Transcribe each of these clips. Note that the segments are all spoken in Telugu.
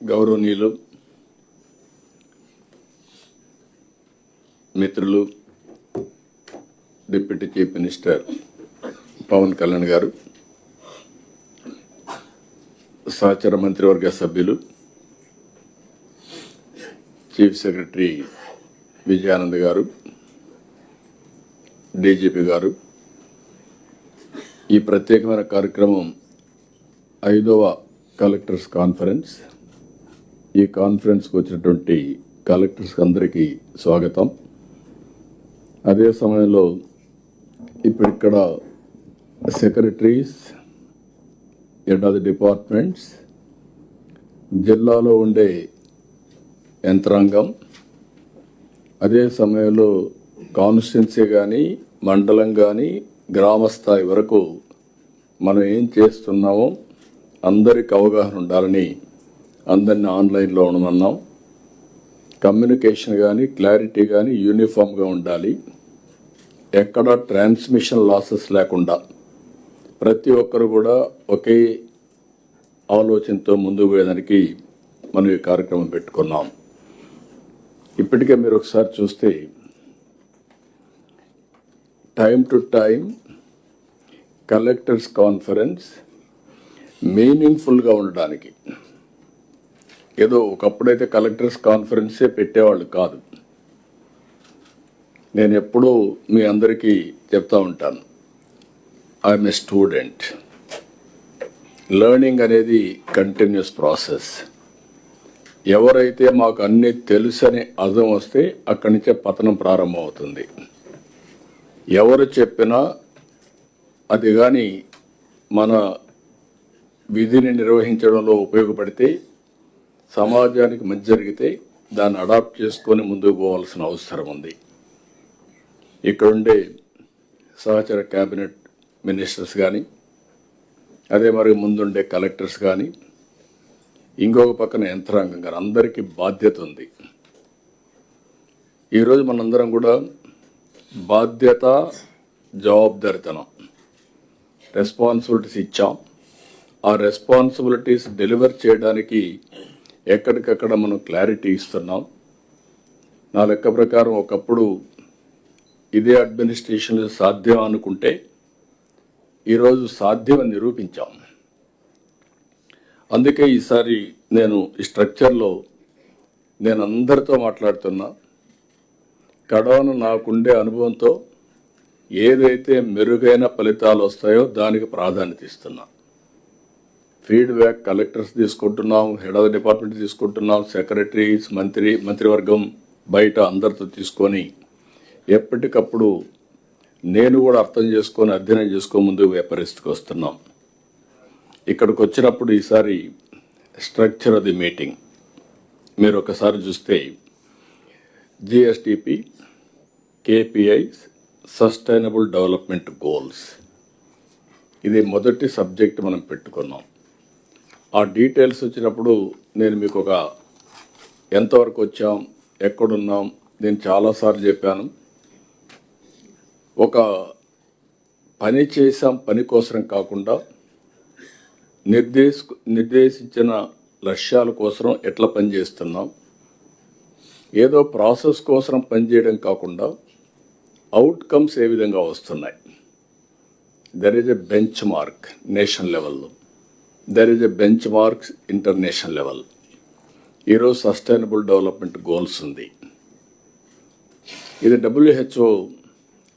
గౌరవనీయులు మిత్రులు deputy chief minister Pawan Kalyan garu, సహచర మంత్రివర్గ సభ్యులు, చీఫ్ సెక్రటరీ విజయానంద్ గారు, డీజీపీ గారు, ఈ ప్రత్యేకమైన కార్యక్రమం 5వ కలెక్టర్స్ కాన్ఫరెన్స్. ఈ కాన్ఫరెన్స్కి వచ్చినటువంటి కలెక్టర్స్ అందరికీ స్వాగతం. అదే సమయంలో ఇప్పుడు ఇక్కడ secretaries, head of the departments, జిల్లాలో ఉండే యంత్రాంగం, అదే సమయంలో కాన్స్టిట్యున్సీ కానీ మండలం కానీ గ్రామ స్థాయి వరకు మనం ఏం చేస్తున్నామో అందరికి అవగాహన ఉండాలని అందరినీ ఆన్లైన్లో ఉండమన్నాం. కమ్యూనికేషన్ కానీ క్లారిటీ కానీ యూనిఫామ్గా ఉండాలి. ఎక్కడ ట్రాన్స్మిషన్ లాసెస్ లేకుండా ప్రతి ఒక్కరు కూడా ఒకే ఆలోచనతో ముందుకు పోయేదానికి మనం ఈ కార్యక్రమం పెట్టుకున్నాం. ఇప్పటికే మీరు ఒకసారి చూస్తే time to time collectors conference మీనింగ్ఫుల్గా ఉండడానికి, ఏదో ఒకప్పుడైతే కలెక్టర్స్ కాన్ఫరెన్సే పెట్టేవాళ్ళు కాదు. నేను ఎప్పుడూ మీ అందరికీ చెప్తా ఉంటాను, ఐఎమ్ ఏ స్టూడెంట్. లెర్నింగ్ అనేది కంటిన్యూస్ ప్రాసెస్. ఎవరైతే మాకు అన్నీ తెలుసని అర్థం వస్తే అక్కడి నుంచే పతనం ప్రారంభం అవుతుంది. ఎవరు చెప్పినా అది కానీ మన విధిని నిర్వహించడంలో ఉపయోగపడితే, సమాజానికి మంచి జరిగితే దాన్ని అడాప్ట్ చేసుకొని ముందుకు పోవాల్సిన అవసరం ఉంది. ఇక్కడుండే సహచర క్యాబినెట్ మినిస్టర్స్ కానీ, అదే మరి ముందుండే కలెక్టర్స్ కానీ, ఇంకొక పక్కన యంత్రాంగం కానీ అందరికీ బాధ్యత ఉంది. ఈరోజు మనందరం కూడా బాధ్యత, జవాబుదారితనం, రెస్పాన్సిబిలిటీస్ ఇచ్చాం. ఆ రెస్పాన్సిబిలిటీస్ డెలివర్ చేయడానికి ఎక్కడికక్కడ మనం క్లారిటీ ఇస్తున్నాం. నా లెక్క ప్రకారం ఒకప్పుడు ఇదే అడ్మినిస్ట్రేషన్ సాధ్యం అనుకుంటే ఈరోజు సాధ్యమని నిరూపించాం. అందుకే ఈసారి నేను ఈ స్ట్రక్చర్లో నేను అందరితో మాట్లాడుతున్నా. కడవను నాకుండే అనుభవంతో ఏదైతే మెరుగైన ఫలితాలు వస్తాయో దానికి ప్రాధాన్యత ఇస్తున్నా. ఫీడ్బ్యాక్ కలెక్టర్స్ తీసుకుంటున్నాం, హెడ్ ఆఫ్ ది డిపార్ట్మెంట్ తీసుకుంటున్నాం, సెక్రటరీస్, మంత్రివర్గం బయట అందరితో తీసుకొని ఎప్పటికప్పుడు నేను కూడా అర్థం చేసుకొని అధ్యయనం చేసుకొని ముందుకు పరిస్థితికి వస్తున్నాం. ఇక్కడికి వచ్చినప్పుడు ఈసారి స్ట్రక్చర్ ఆఫ్ ది మీటింగ్ మీరు ఒకసారి చూస్తే జిఎస్టిపి, కేపిఐస్, సస్టైనబుల్ డెవలప్మెంట్ గోల్స్, ఇది మొదటి సబ్జెక్ట్ మనం పెట్టుకున్నాం. ఆ డీటెయిల్స్ వచ్చినప్పుడు నేను మీకు ఒక ఎంతవరకు వచ్చాం, ఎక్కడున్నాం, నేను చాలాసార్లు చెప్పాను. ఒక పని చేసాం, పని కోసం కాకుండా నిర్దేశించిన లక్ష్యాల కోసం ఎట్లా పనిచేస్తున్నాం, ఏదో ప్రాసెస్ కోసం పనిచేయడం కాకుండా అవుట్కమ్స్ ఏ విధంగా వస్తున్నాయి. There is a benchmark national లెవెల్లో, there is a benchmarks international level. ఈరోజు సస్టైనబుల్ డెవలప్మెంట్ గోల్స్ ఉంది. ఇది WHO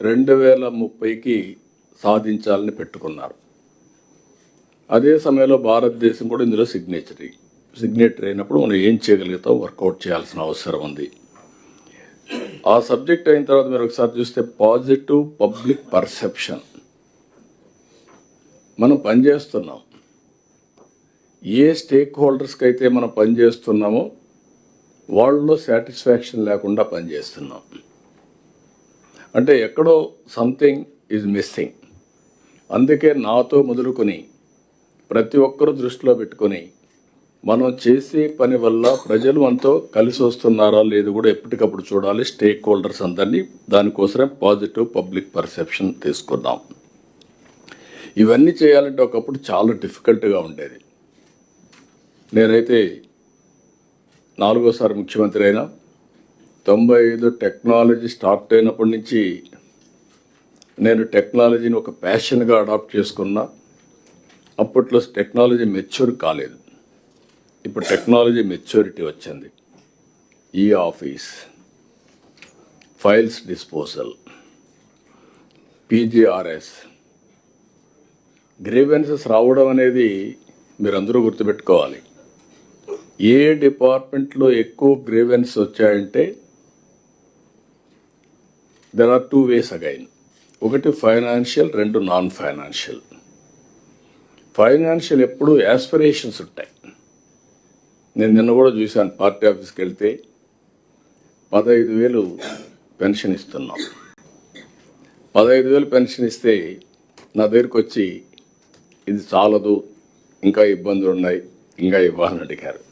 2030కి సాధించాలని పెట్టుకున్నారు. అదే సమయంలో భారతదేశం కూడా ఇందులో సిగ్నేటరీ అయినప్పుడు మనం ఏం చేయగలుగుతాం, వర్కౌట్ చేయాల్సిన అవసరం ఉంది. ఆ సబ్జెక్ట్ అయిన తర్వాత మీరు ఒకసారి చూస్తే పాజిటివ్ పబ్లిక్ పర్సెప్షన్. మనం పనిచేస్తున్నాం, ఏ స్టేక్ హోల్డర్స్కి అయితే మనం పనిచేస్తున్నామో వాళ్ళలో సాటిస్ఫాక్షన్ లేకుండా పనిచేస్తున్నాం. అంటే ఎక్కడో సంథింగ్ ఈజ్ మిస్సింగ్. అందుకే నాతో మొదలుకొని ప్రతి ఒక్కరూ దృష్టిలో పెట్టుకొని మనం చేసే పని వల్ల ప్రజలు మనతో కలిసి వస్తున్నారా లేదు కూడా ఎప్పటికప్పుడు చూడాలి. స్టేక్ హోల్డర్స్ అందరినీ దానికోసమే పాజిటివ్ పబ్లిక్ పర్సెప్షన్ తీసుకున్నాం. ఇవన్నీ చేయాలంటే ఒకప్పుడు చాలా డిఫికల్ట్గా ఉండేది. నేనైతే 4వ సారి ముఖ్యమంత్రి అయినా 95 టెక్నాలజీ స్టార్ట్ అయినప్పటి నుంచి నేను టెక్నాలజీని ఒక ప్యాషన్గా అడాప్ట్ చేసుకున్నా. అప్పట్లో టెక్నాలజీ మెచ్యూర్ కాలేదు, ఇప్పుడు టెక్నాలజీ మెచ్యూరిటీ వచ్చింది. ఈ office, files disposal, PGRS, grievances రావడం అనేది మీరందరూ గుర్తుపెట్టుకోవాలి. ఏ డిపార్ట్మెంట్లో ఎక్కువ గ్రీవెన్స్ వచ్చాయంటే దెర్ ఆర్ 2 ways అగైన్. ఒకటి ఫైనాన్షియల్, 2 నాన్ ఫైనాన్షియల్. ఫైనాన్షియల్ ఎప్పుడు యాస్పిరేషన్స్ ఉంటాయి. నేను నిన్న కూడా చూశాను, పార్టీ ఆఫీస్కి వెళ్తే 15,000 పెన్షన్ ఇస్తున్నాం. 15,000 పెన్షన్ ఇస్తే నా దగ్గరికి వచ్చి ఇది చాలదు, ఇంకా ఇబ్బందులు ఉన్నాయి, ఇంకా ఇవ్వాలని అడిగారు.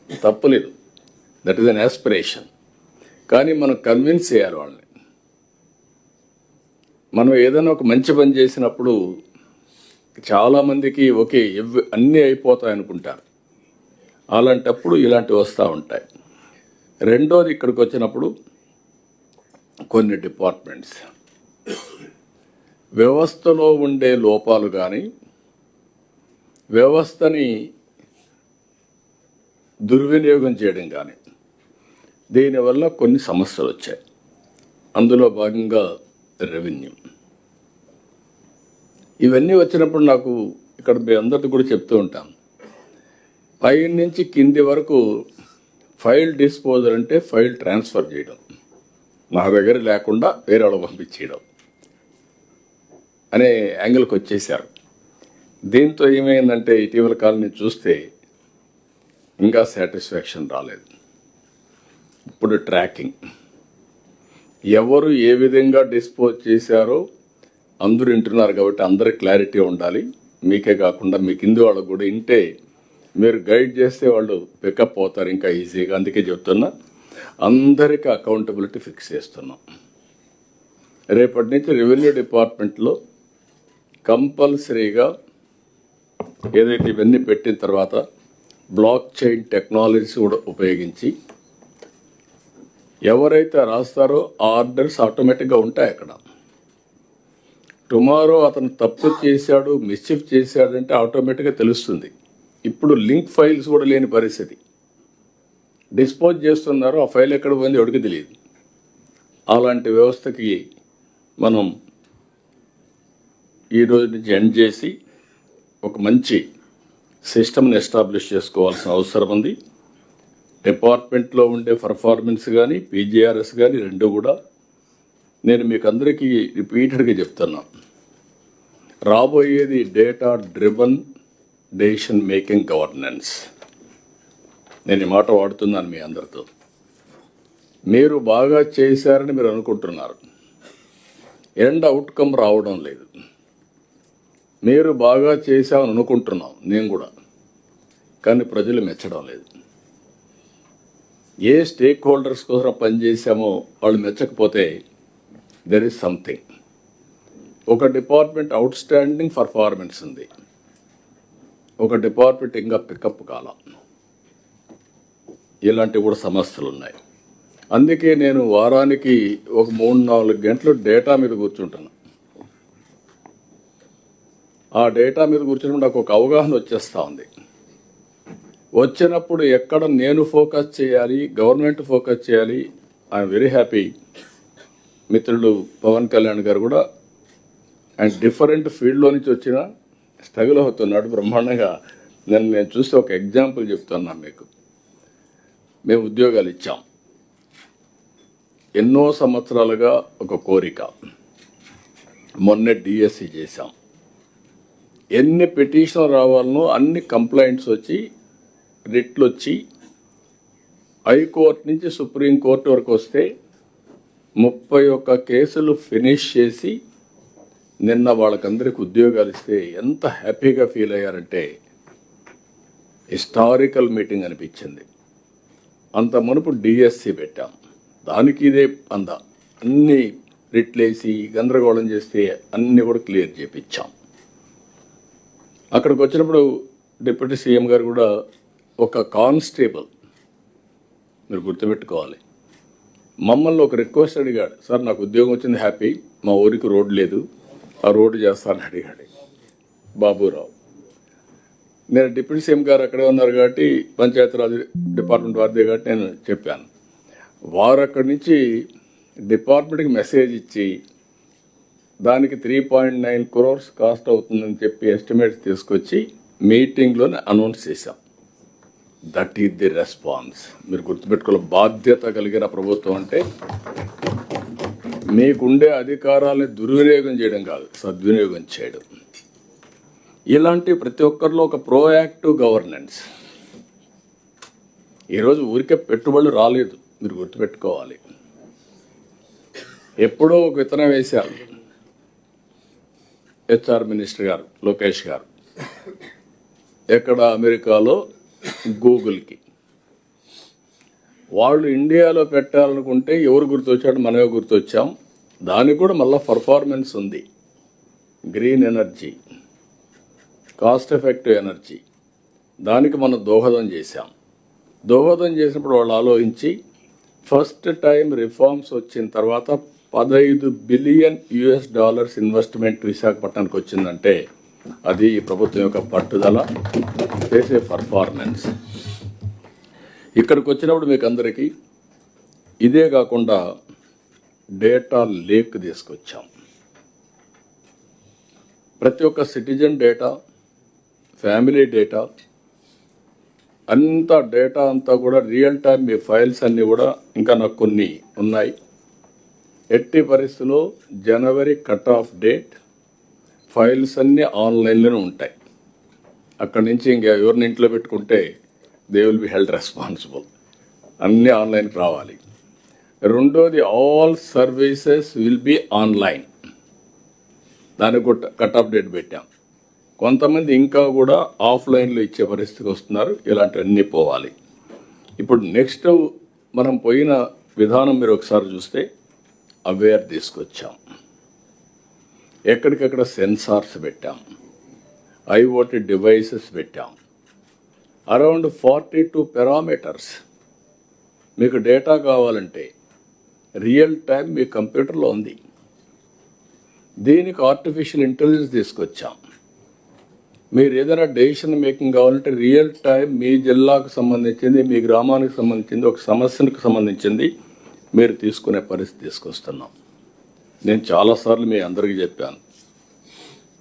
తప్పులేదు, దట్ ఈస్ అన్ యాస్పిరేషన్. కానీ మనం కన్విన్స్ చేయాలి వాళ్ళని. మనం ఏదైనా ఒక మంచి పని చేసినప్పుడు చాలామందికి ఓకే అన్నీ అయిపోతాయి అనుకుంటారు. అలాంటప్పుడు ఇలాంటివి వస్తూ ఉంటాయి. రెండోది, ఇక్కడికి వచ్చినప్పుడు కొన్ని డిపార్ట్మెంట్స్ వ్యవస్థలో ఉండే లోపాలు కానీ వ్యవస్థని దుర్వినియోగం చేయడం కానీ, దీనివల్ల కొన్ని సమస్యలు వచ్చాయి. అందులో భాగంగా రెవెన్యూ. ఇవన్నీ వచ్చినప్పుడు నాకు ఇక్కడ మీ అందరితో కూడా చెప్తూ ఉంటాను, పై నుంచి కింది వరకు ఫైల్ డిస్పోజల్ అంటే ఫైల్ ట్రాన్స్ఫర్ చేయడం, నా దగ్గర లేకుండా వేరే వాళ్ళకి పంపించేయడం అనే యాంగిల్కి వచ్చేసారు. దీంతో ఏమైందంటే ఇటీవల కాలం చూస్తే ఇంకా సాటిస్ఫాక్షన్ రాలేదు. ఇప్పుడు ట్రాకింగ్, ఎవరు ఏ విధంగా డిస్పోజ్ చేశారో అందరూ వింటున్నారు కాబట్టి అందరికి క్లారిటీ ఉండాలి. మీకే కాకుండా మీ కింది వాళ్ళకు కూడా వింటే మీరు గైడ్ చేస్తే వాళ్ళు పికప్ అవుతారు ఇంకా ఈజీగా. అందుకే చెప్తున్నా, అందరికీ అకౌంటబిలిటీ ఫిక్స్ చేస్తున్నాం. రేపటి నుంచి రెవెన్యూ డిపార్ట్మెంట్లో కంపల్సరీగా ఏదైతే ఇవన్నీ పెట్టిన తర్వాత బ్లాక్ చైన్ టెక్నాలజీస్ కూడా ఉపయోగించి ఎవరైతే రాస్తారో ఆ ఆర్డర్స్ ఆటోమేటిక్గా ఉంటాయి అక్కడ. టుమారో అతను తప్పు చేశాడు, మిస్చిఫ్ చేశాడంటే ఆటోమేటిక్గా తెలుస్తుంది. ఇప్పుడు లింక్ ఫైల్స్ కూడా లేని పరిస్థితి. డిస్పోజ్ చేస్తున్నారు, ఆ ఫైల్ ఎక్కడ పోయింది ఎవరికి తెలియదు. అలాంటి వ్యవస్థకి మనం ఈ రోజు నుంచి ఎండ్ చేసి ఒక మంచి సిస్టమ్ని ఎస్టాబ్లిష్ చేసుకోవాల్సిన అవసరం ఉంది. డిపార్ట్మెంట్లో ఉండే పర్ఫార్మెన్స్ కానీ పీజీఆర్ఎస్ కానీ రెండు కూడా నేను మీకు అందరికీ రిపీటెడ్గా చెప్తున్నా, రాబోయేది data driven decision making governance. నేను ఈ మాట వాడుతున్నాను మీ అందరితో. మీరు బాగా చేశారని మీరు అనుకుంటున్నారు, ఎండ్ అవుట్కమ్ రావడం లేదు. మీరు బాగా చేశామని అనుకుంటున్నాం, నేను కూడా, కానీ ప్రజలు మెచ్చడం లేదు. ఏ స్టేక్ హోల్డర్స్ కోసం పనిచేసామో వాళ్ళు మెచ్చకపోతే దెర్ ఈజ్ సంథింగ్. ఒక డిపార్ట్మెంట్ అవుట్ స్టాండింగ్ పర్ఫార్మెన్స్ ఉంది, ఒక డిపార్ట్మెంట్ ఇంకా పికప్ కాలం. ఇలాంటివి కూడా సమస్యలు ఉన్నాయి. అందుకే నేను వారానికి ఒక 3-4 గంటలు డేటా మీద కూర్చుంటాను. ఆ డేటా మీద కూర్చున్నప్పుడు నాకు ఒక అవగాహన వచ్చేస్తూ ఉంది. వచ్చినప్పుడు ఎక్కడ నేను ఫోకస్ చేయాలి, గవర్నమెంట్ ఫోకస్ చేయాలి. I'm very happy. మిత్రులు పవన్ కళ్యాణ్ గారు కూడా ఆయన డిఫరెంట్ ఫీల్డ్లో నుంచి వచ్చిన స్ట్రగుల్ అవుతున్నాడు బ్రహ్మాండంగా. నేను చూస్తే ఒక ఎగ్జాంపుల్ చెప్తున్నాను మీకు. మేము ఉద్యోగాలు ఇచ్చాం, ఎన్నో సంవత్సరాలుగా ఒక కోరిక. మొన్నే డిఎస్సి చేశాం. ఎన్ని పిటిషన్లు రావాలనో అన్ని కంప్లైంట్స్ వచ్చి, రిట్లు వచ్చి, హైకోర్టు నుంచి సుప్రీంకోర్టు వరకు వస్తే 31 కేసులు ఫినిష్ చేసి నిన్న వాళ్ళకందరికి ఉద్యోగాలు ఇస్తే ఎంత హ్యాపీగా ఫీల్ అయ్యారంటే హిస్టారికల్ మీటింగ్ అనిపించింది. అంత మునుపు డిఎస్సి పెట్టాం, దానికి ఇదే అన్ని రిట్లేసి గందరగోళం చేస్తే అన్నీ కూడా క్లియర్ చేయించాం. అక్కడికి వచ్చినప్పుడు డిప్యూటీ సీఎం గారు కూడా ఒక కానిస్టేబుల్ మీరు గుర్తుపెట్టుకోవాలి. మమ్మల్ని ఒక రిక్వెస్ట్ అడిగాడు, సార్ నాకు ఉద్యోగం వచ్చింది హ్యాపీ, మా ఊరికి రోడ్డు లేదు, ఆ రోడ్డు చేస్తానని అడిగాడు బాబురావు. నేను డిప్యూటీ సీఎం గారు అక్కడే ఉన్నారు కాబట్టి పంచాయతీరాజ్ డిపార్ట్మెంట్ వారిదే కాబట్టి నేను చెప్పాను. వారు అక్కడి నుంచి డిపార్ట్మెంట్కి మెసేజ్ ఇచ్చి దానికి 3.9 crores కాస్ట్ అవుతుందని చెప్పి ఎస్టిమేట్స్ తీసుకొచ్చి మీటింగ్లోనే అనౌన్స్ చేశాం. That is the response. మీరు గుర్తుపెట్టుకోవాలి, బాధ్యత కలిగిన ప్రభుత్వం అంటే మీకుండే అధికారాలని దుర్వినియోగం చేయడం కాదు, సద్వినియోగం చేయడం. ఇలాంటి ప్రతి ఒక్కరిలో ఒక ప్రోయాక్టివ్ గవర్నెన్స్. ఈరోజు ఊరికే పెట్టుబడులు రాలేదు, మీరు గుర్తుపెట్టుకోవాలి. ఎప్పుడో ఒక విత్తనం వేశారు హెచ్ఆర్ మినిస్టర్ గారు లోకేష్ గారు, ఎక్కడ అమెరికాలో గూగుల్కి. వాళ్ళు ఇండియాలో పెట్టాలనుకుంటే ఎవరు గుర్తొచ్చాడు, మనమే గుర్తొచ్చాం. దానికి కూడా మళ్ళీ పర్ఫార్మెన్స్ ఉంది. Green energy, cost effective energy, దానికి మనం దోహదం చేశాం. దోహదం చేసినప్పుడు వాళ్ళు ఆలోచించి ఫస్ట్ టైం రిఫార్మ్స్ వచ్చిన తర్వాత $15 బిలియన్ ఇన్వెస్ట్మెంట్ విశాఖపట్నానికి వచ్చిందంటే అది ఈ ప్రభుత్వం యొక్క పట్టుదల, చేసే పర్ఫార్మెన్స్. ఇక్కడికి వచ్చినప్పుడు మీకు అందరికీ ఇదే కాకుండా డేటా లేక్ తీసుకొచ్చాం. ప్రతి ఒక్క citizen data, family data, data అంతా కూడా రియల్ టైం. మీ ఫైల్స్ అన్నీ కూడా ఇంకా నాకు కొన్ని ఉన్నాయి. ఎట్టి పరిస్థితుల్లో జనవరి కట్ ఆఫ్ డేట్, ఫైల్స్ అన్నీ ఆన్లైన్లోనే ఉంటాయి. అక్కడి నుంచి ఇంకా ఎవరిని ఇంట్లో పెట్టుకుంటే they will be held responsible. అన్నీ ఆన్లైన్కి రావాలి. రెండోది, all services will be online. దానికి కూడా కట్ ఆఫ్ డేట్ పెట్టాం. కొంతమంది ఇంకా కూడా ఆఫ్లైన్లో ఇచ్చే పరిస్థితికి వస్తున్నారు. ఇలాంటివన్నీ పోవాలి. ఇప్పుడు నెక్స్ట్ మనం పోయిన విధానం మీరు ఒకసారి చూస్తే అవేర్ తీసుకొచ్చాం. ఎక్కడికక్కడ సెన్సార్స్ పెట్టాం, ఐఓటీ డివైసెస్ పెట్టాం. Around 42 parameters. మీకు డేటా కావాలంటే రియల్ టైం మీ కంప్యూటర్లో ఉంది. దీనికి ఆర్టిఫిషియల్ ఇంటెలిజెన్స్ తీసుకొచ్చాం. మీరు ఏదైనా డెసిషన్ మేకింగ్ కావాలంటే రియల్ టైం మీ జిల్లాకు సంబంధించింది, మీ గ్రామానికి సంబంధించింది, ఒక సమస్యకు సంబంధించింది మీరు తీసుకునే పరిస్థితి తీసుకొస్తున్నాం. నేను చాలాసార్లు మీ అందరికీ చెప్పాను,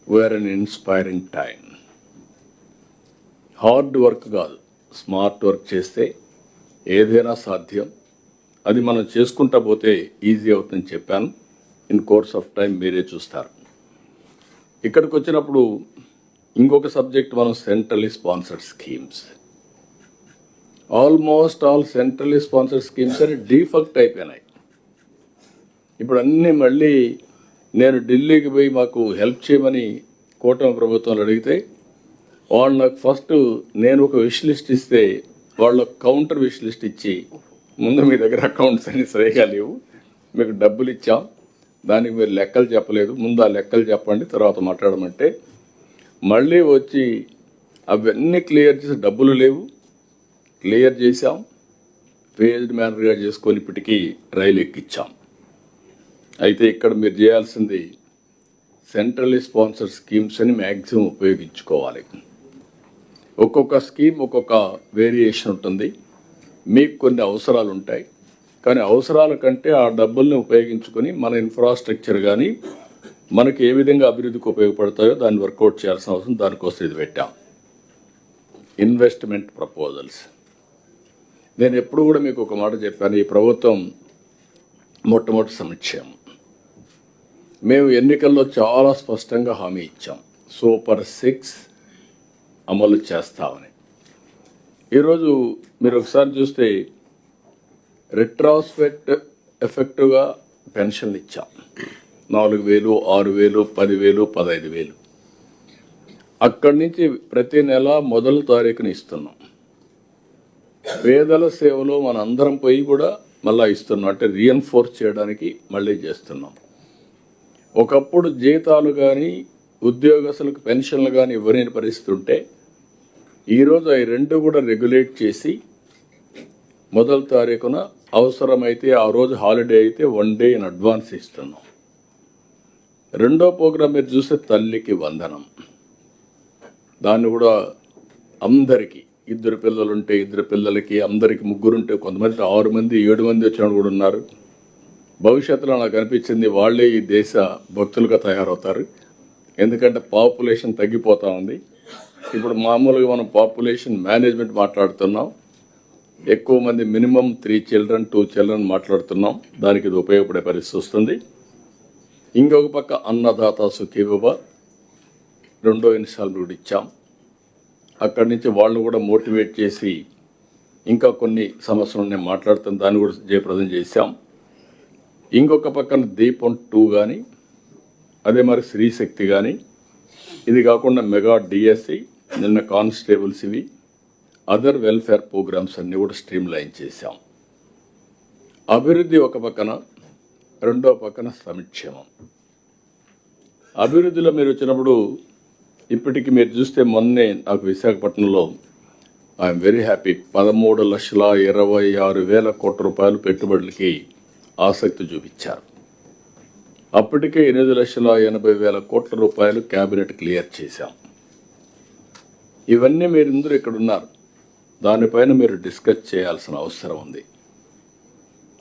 we're an inspiring time. Hard work కాదు, స్మార్ట్ వర్క్ చేస్తే ఏదైనా సాధ్యం. అది మనం చేసుకుంటా పోతే ఈజీ అవుతుందని చెప్పాను. ఇన్ కోర్స్ ఆఫ్ టైం మీరే చూస్తారు. ఇక్కడికి వచ్చినప్పుడు ఇంకొక సబ్జెక్ట్, మనం centrally sponsored schemes. Almost all centrally sponsored schemes అని డిఫెక్ట్ అయిపోయినాయి. ఇప్పుడు అన్నీ మళ్ళీ నేను ఢిల్లీకి పోయి మాకు హెల్ప్ చేయమని కూటమి ప్రభుత్వాలు అడిగితే వాళ్ళు నాకు ఫస్ట్ నేను ఒక విష్ లిస్ట్ ఇస్తే వాళ్ళు కౌంటర్ విష్ లిస్ట్ ఇచ్చి, ముందు మీ దగ్గర అకౌంట్స్ అన్ని సరిగా లేవు, మీకు డబ్బులు ఇచ్చాం, దానికి మీరు లెక్కలు చెప్పలేదు, ముందు ఆ లెక్కలు చెప్పండి తర్వాత మాట్లాడమంటే మళ్ళీ వచ్చి అవన్నీ క్లియర్ చేసి డబ్బులు లేవు, క్లియర్ చేశాం, ఫేజ్డ్ మేనర్గా చేసుకొని ఇప్పటికీ రైలు ఎక్కించాం. అయితే ఇక్కడ మీరు చేయాల్సింది సెంట్రల్లీ స్పాన్సర్డ్ స్కీమ్స్ అని మ్యాక్సిమం ఉపయోగించుకోవాలి. ఒక్కొక్క స్కీమ్ ఒక్కొక్క వేరియేషన్ ఉంటుంది. మీకు కొన్ని అవసరాలు ఉంటాయి, కానీ అవసరాల కంటే ఆ డబ్బుల్ని ఉపయోగించుకొని మన ఇన్ఫ్రాస్ట్రక్చర్ కానీ మనకి ఏ విధంగా అభివృద్ధికి ఉపయోగపడతాయో దాన్ని వర్కౌట్ చేయాల్సిన అవసరం, దానికోసం ఇది పెట్టాం. Investment proposals. నేను ఎప్పుడు కూడా మీకు ఒక మాట చెప్పాను, ఈ ప్రభుత్వం మొట్టమొదటి సంక్షేమం. మేము ఎన్నికల్లో చాలా స్పష్టంగా హామీ ఇచ్చాం, సూపర్ 6 అమలు చేస్తామని. ఈరోజు మీరు ఒకసారి చూస్తే రెట్రాస్పెక్ట్ ఎఫెక్టివ్గా పెన్షన్లు ఇచ్చాం. 4,000, 6,000, 10,000, 15,000. అక్కడి నుంచి ప్రతి నెల మొదటి తారీఖున ఇస్తున్నాం. పేదల సేవలో మనందరం పోయి కూడా మళ్ళీ ఇస్తున్నాం, అంటే రీఎన్ఫోర్స్ చేయడానికి మళ్ళీ చేస్తున్నాం. ఒకప్పుడు జీతాలు కానీ ఉద్యోగస్తులకు పెన్షన్లు కానీ ఇవ్వలేని పరిస్థితి ఉంటే ఈరోజు అవి రెండు కూడా రెగ్యులేట్ చేసి మొదటి తారీఖున అవసరమైతే ఆ రోజు హాలిడే అయితే 1 డే ఇన్ అడ్వాన్స్ ఇస్తున్నాం. రెండో ప్రోగ్రాం మీరు చూస్తే తల్లికి వందనం. దాన్ని కూడా అందరికీ, 2 పిల్లలుంటే 2 పిల్లలకి, అందరికి 3 ఉంటే, కొంతమంది 6 మంది 7 మంది వచ్చిన కూడా ఉన్నారు. భవిష్యత్తులో నాకు అనిపించింది వాళ్ళే ఈ దేశ భక్తులుగా తయారవుతారు. ఎందుకంటే పాపులేషన్ తగ్గిపోతూ ఉంది. ఇప్పుడు మామూలుగా మనం పాపులేషన్ మేనేజ్మెంట్ మాట్లాడుతున్నాం. ఎక్కువ మంది మినిమం 3 children 2 children మాట్లాడుతున్నాం. దానికి ఇది ఉపయోగపడే పరిస్థితి వస్తుంది. ఇంకొక పక్క అన్నదాత సుఖీభవ 2వ ఇన్స్టాల్మెంట్ కూడా ఇచ్చాం. అక్కడి నుంచి వాళ్ళని కూడా మోటివేట్ చేసి ఇంకా కొన్ని సమస్యలు నేను మాట్లాడుతాను, దాన్ని కూడా జయప్రదం చేశాం. ఇంకొక పక్కన దీపం 2 కానీ, అదే మరి శ్రీశక్తి కానీ, ఇది కాకుండా మెగా డిఎస్సి, నిన్న కానిస్టేబుల్స్, ఇవి అదర్ వెల్ఫేర్ ప్రోగ్రామ్స్ అన్నీ కూడా స్ట్రీమ్ లైన్ చేశాం. అభివృద్ధి ఒక పక్కన, రెండో పక్కన సంక్షేమం. అభివృద్ధిలో మీరు వచ్చినప్పుడు ఇప్పటికి మీరు చూస్తే మొన్నే నాకు విశాఖపట్నంలో ఐఎమ్ వెరీ హ్యాపీ 13,26,000 కోట్ల రూపాయలు పెట్టుబడులకి ఆసక్తి చూపించారు. అప్పటికే 8,80,000 కోట్ల రూపాయలు క్యాబినెట్ క్లియర్ చేశాం. ఇవన్నీ మీరు అందరూ ఇక్కడ ఉన్నారు. దానిపైన మీరు డిస్కస్ చేయాల్సిన అవసరం ఉంది.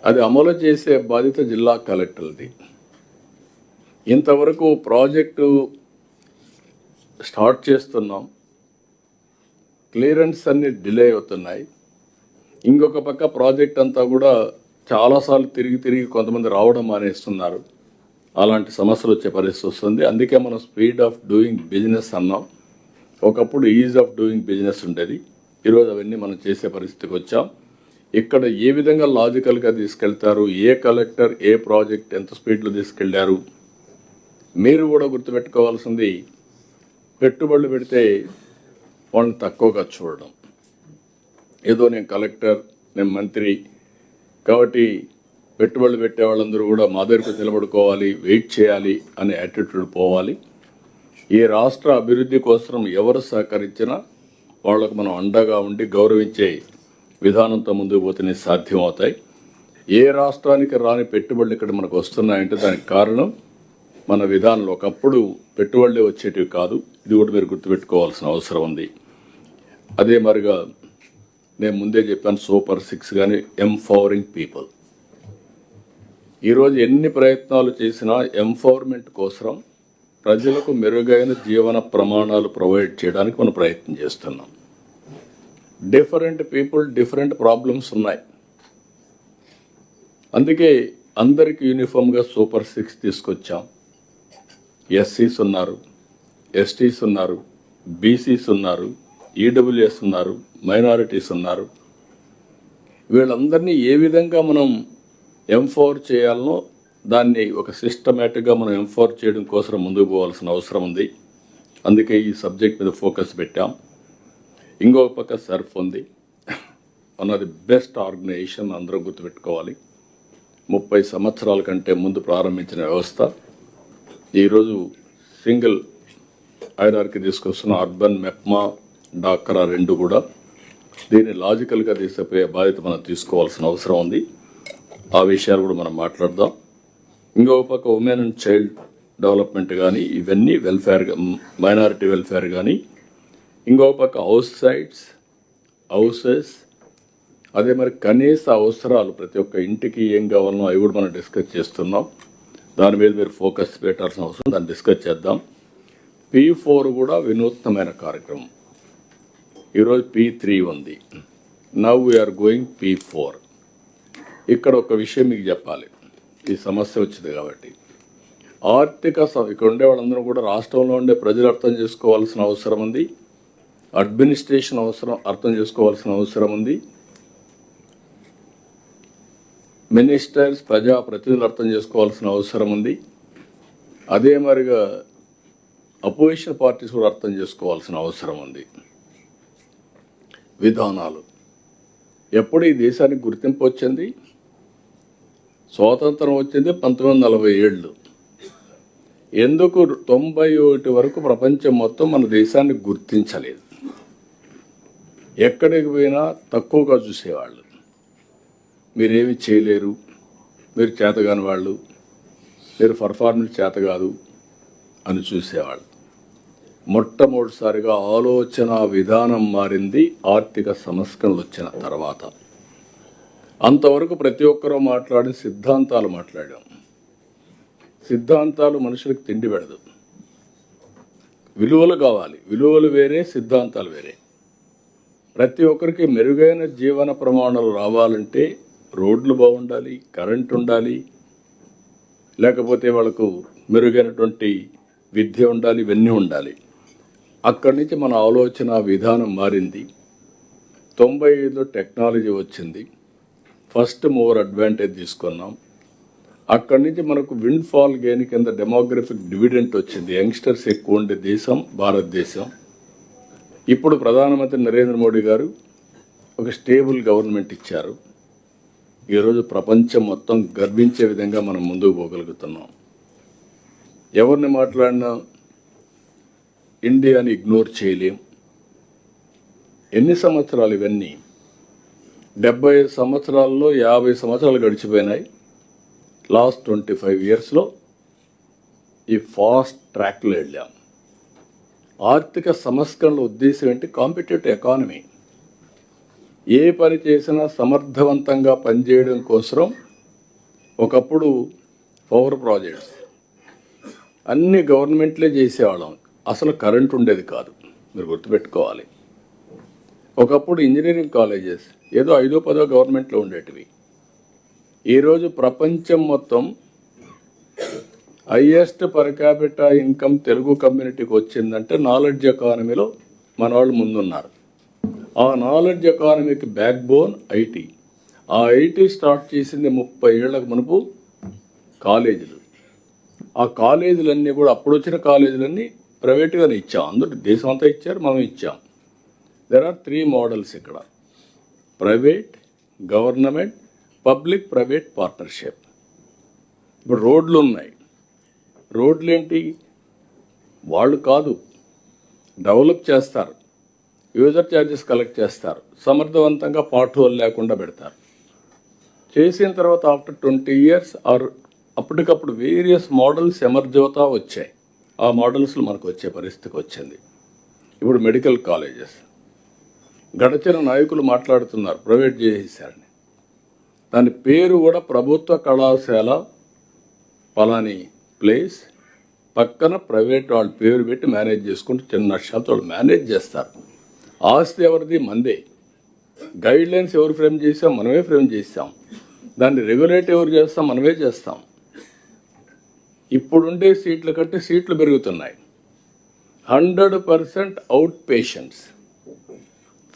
అది అమలు చేసే బాధ్యత జిల్లా కలెక్టర్ది. ఇంతవరకు ప్రాజెక్టు స్టార్ట్ చేస్తున్నాం, క్లియరెన్స్ అన్ని డిలే అవుతున్నాయి. ఇంకొక పక్క ప్రాజెక్ట్ అంతా కూడా చాలాసార్లు తిరిగి కొంతమంది రావడం మానేస్తున్నారు. అలాంటి సమస్యలు వచ్చే పరిస్థితి వస్తుంది. అందుకే మనం స్పీడ్ ఆఫ్ డూయింగ్ బిజినెస్ అన్నాం. ఒకప్పుడు ఈజ్ ఆఫ్ డూయింగ్ బిజినెస్ ఉండేది. ఈరోజు అవన్నీ మనం చేసే పరిస్థితికి వచ్చాం. ఇక్కడ ఏ విధంగా లాజికల్గా తీసుకెళ్తారు, ఏ కలెక్టర్ ఏ ప్రాజెక్ట్ ఎంత స్పీడ్లో తీసుకెళ్లారు, మీరు కూడా గుర్తుపెట్టుకోవాల్సింది, పెట్టుబడులు పెడితే వాళ్ళని తక్కువగా చూడడం. ఏదో నేను కలెక్టర్, నేను మంత్రి కాబట్టి పెట్టుబడులు పెట్టే వాళ్ళందరూ కూడా మా దగ్గరకు నిలబడుకోవాలి, వెయిట్ చేయాలి అనే యాటిట్యూడ్ పోవాలి. ఈ రాష్ట్ర అభివృద్ధి కోసం ఎవరు సహకరించినా వాళ్ళకు మనం అండగా ఉండి గౌరవించే విధానంతో ముందుకు పోతేనే సాధ్యం అవుతాయి. ఏ రాష్ట్రానికి రాని పెట్టుబడులు ఇక్కడ మనకు వస్తున్నాయంటే దానికి కారణం మన విధానంలో. ఒకప్పుడు పెట్టుబడులే వచ్చేటివి కాదు. ఇది కూడా మీరు గుర్తుపెట్టుకోవాల్సిన అవసరం ఉంది. అదే మరిగా నేను ముందే చెప్పాను, సూపర్ 6 కానీ ఎంపవరింగ్ పీపుల్. ఈరోజు ఎన్ని ప్రయత్నాలు చేసినా ఎంపవర్మెంట్ కోసం ప్రజలకు మెరుగైన జీవన ప్రమాణాలు ప్రొవైడ్ చేయడానికి మనం ప్రయత్నం చేస్తున్నాం. డిఫరెంట్ పీపుల్, డిఫరెంట్ ప్రాబ్లమ్స్ ఉన్నాయి. అందుకే అందరికీ యూనిఫామ్గా సూపర్ 6 తీసుకొచ్చాం. ఎస్సీస్ ఉన్నారు, ఎస్టీస్ ఉన్నారు, బీసీస్ ఉన్నారు, ఈడబ్ల్యూఎస్ ఉన్నారు, మైనారిటీస్ ఉన్నారు. వీళ్ళందరినీ ఏ విధంగా మనం ఎంపవర్ చేయాలనో దాన్ని ఒక సిస్టమేటిక్గా మనం ఎంపవర్ చేయడం కోసం ముందుకు పోవాల్సిన అవసరం ఉంది. అందుకే ఈ సబ్జెక్ట్ మీద ఫోకస్ పెట్టాం. ఇంకొక పక్క సర్ఫ్ ఉంది. One of the best organization అందరూ గుర్తుపెట్టుకోవాలి. 30 సంవత్సరాల కంటే ముందు ప్రారంభించిన వ్యవస్థ ఈరోజు సింగిల్ ఐఆర్ఆర్కి తీసుకొస్తున్న అర్బన్, మెప్మా, డాక్రా 2 కూడా దీన్ని లాజికల్గా తీసుకుపోయే బాధ్యత మనం తీసుకోవాల్సిన అవసరం ఉంది. ఆ విషయాలు కూడా మనం మాట్లాడదాం. ఇంకొక పక్క ఉమెన్ అండ్ చైల్డ్ డెవలప్మెంట్ కానీ, ఇవన్నీ వెల్ఫేర్, మైనారిటీ వెల్ఫేర్ కానీ, ఇంకొక పక్క హౌసెస్, అదే మరి కనీస అవసరాలు ప్రతి ఒక్క ఇంటికి ఏం కావాలనో అవి కూడా మనం డిస్కస్ చేస్తున్నాం. దాని మీద మీరు ఫోకస్ పెట్టాల్సిన అవసరం, దాన్ని డిస్కస్ చేద్దాం. P4 కూడా వినూత్నమైన కార్యక్రమం. ఈరోజు P3 ఉంది. Now we're going P4. ఇక్కడ ఒక విషయం మీకు చెప్పాలి. ఈ సమస్య వచ్చింది కాబట్టి ఇక్కడ ఉండే వాళ్ళందరూ కూడా రాష్ట్రంలో ఉండే ప్రజలు అర్థం చేసుకోవాల్సిన అవసరం ఉంది. అడ్మినిస్ట్రేషన్ అర్థం చేసుకోవాల్సిన అవసరం ఉంది. మినిస్టర్స్, ప్రజాప్రతినిధులు అర్థం చేసుకోవాల్సిన అవసరం ఉంది. అదే మరిగా అపోజిషన్ పార్టీస్ కూడా అర్థం చేసుకోవాల్సిన అవసరం ఉంది. విధానాలు ఎప్పుడు ఈ దేశానికి గుర్తింపు వచ్చింది? స్వాతంత్రం వచ్చింది 1947. ఎందుకు 91 వరకు ప్రపంచం మొత్తం మన దేశాన్ని గుర్తించలేదు? ఎక్కడికి పోయినా తక్కువగా చూసేవాళ్ళు. మీరేమి చేయలేరు, మీరు చేతగాని వాళ్ళు, మీరు పర్ఫార్మెన్స్ చేత కాదు అని చూసేవాళ్ళు. మొట్టమొదటిసారిగా ఆలోచన విధానం మారింది ఆర్థిక సంస్కరణలు వచ్చిన తర్వాత. అంతవరకు ప్రతి ఒక్కరూ మాట్లాడి సిద్ధాంతాలు మాట్లాడాం. సిద్ధాంతాలు మనుషులకు తిండి పెడదు, విలువలు కావాలి. విలువలు వేరే, సిద్ధాంతాలు వేరే. ప్రతి ఒక్కరికి మెరుగైన జీవన ప్రమాణాలు రావాలంటే రోడ్లు బాగుండాలి, కరెంట్ ఉండాలి, లేకపోతే వాళ్ళకు మెరుగైనటువంటి విద్య ఉండాలి, ఇవన్నీ ఉండాలి. అక్కడి నుంచి మన ఆలోచన విధానం మారింది. 95లో టెక్నాలజీ వచ్చింది, ఫస్ట్ మూవర్ అడ్వాంటేజ్ తీసుకున్నాం. అక్కడి నుంచి మనకు విండ్ ఫాల్ గెయిన్ కింద డెమోగ్రఫిక్ డివిడెంట్ వచ్చింది. యంగ్స్టర్స్ ఎక్కువ ఉండే దేశం భారతదేశం. ఇప్పుడు ప్రధానమంత్రి నరేంద్ర మోడీ గారు ఒక స్టేబుల్ గవర్నమెంట్ ఇచ్చారు. ఈరోజు ప్రపంచం మొత్తం గర్వించే విధంగా మనం ముందుకు పోగలుగుతున్నాం. ఎవరిని మాట్లాడినా ఇండియాని ఇగ్నోర్ చేయలేం. ఎన్ని సంవత్సరాలు ఇవన్నీ? 75 సంవత్సరాల్లో 50 సంవత్సరాలు గడిచిపోయినాయి. లాస్ట్ 25 ఇయర్స్లో ఈ ఫాస్ట్ ట్రాక్లో వెళ్ళాం. ఆర్థిక సంస్కరణల ఉద్దేశం ఏంటి? Competitive economy. ఏ పని చేసినా సమర్థవంతంగా పనిచేయడం కోసం ఒకప్పుడు పవర్ ప్రాజెక్ట్స్ అన్ని గవర్నమెంట్లే చేసేవాళ్ళం. అసలు కరెంట్ ఉండేది కాదు, మీరు గుర్తుపెట్టుకోవాలి. ఒకప్పుడు ఇంజనీరింగ్ కాలేజెస్ ఏదో 5-10 గవర్నమెంట్లో ఉండేటివి. ఈరోజు ప్రపంచం మొత్తం highest per capital income Telugu కమ్యూనిటీకి వచ్చిందంటే నాలెడ్జ్ ఎకానమీలో మన వాళ్ళు ముందున్నారు. ఆ నాలెడ్జ్ ఎకానమీకి బ్యాక్ బోన్ ఐటీ. ఆ ఐటీ స్టార్ట్ చేసింది 30 ఏళ్లకు మునుపు కాలేజీలు. ఆ కాలేజీలన్నీ కూడా అప్పుడు వచ్చిన కాలేజీలన్నీ ప్రైవేట్గానే ఇచ్చాం. అందరూ దేశం అంతా ఇచ్చారు, మనం ఇచ్చాం. దెర్ ఆర్ 3 మోడల్స్ ఇక్కడ: private, government, public private partnership. ఇప్పుడు రోడ్లు ఉన్నాయి. రోడ్లు ఏంటి? వాళ్ళు కాదు, డెవలప్ చేస్తారు, యూజర్ ఛార్జెస్ కలెక్ట్ చేస్తారు, సమర్థవంతంగా పార్ట్ హోల్ లేకుండా పెడతారు. చేసిన తర్వాత ఆఫ్టర్ 20 ఇయర్స్ ఆర్ అప్పటికప్పుడు వేరియస్ మోడల్స్ ఎమర్జ్ అవుతా వచ్చాయి. ఆ మోడల్స్లో మనకు వచ్చే పరిస్థితికి వచ్చింది. ఇప్పుడు మెడికల్ కాలేజెస్ గడచిన నాయకులు మాట్లాడుతున్నారు ప్రైవేట్ చేసేసారని. దాని పేరు కూడా ప్రభుత్వ కళాశాల పలాని ప్లేస్, పక్కన ప్రైవేట్ వాళ్ళ పేరు పెట్టి మేనేజ్ చేసుకుంటూ చిన్న నష్టాలతో వాళ్ళు మేనేజ్ చేస్తారు. ఆస్తి ఎవరిది? మందే. గైడ్ లైన్స్ ఎవరు ఫ్రేమ్ చేసాం? మనమే ఫ్రేమ్ చేస్తాం. దాన్ని రెగ్యులేట్ ఎవరు చేస్తాం? మనమే చేస్తాం. ఇప్పుడుండే సీట్ల కంటే సీట్లు పెరుగుతున్నాయి. 100% out patients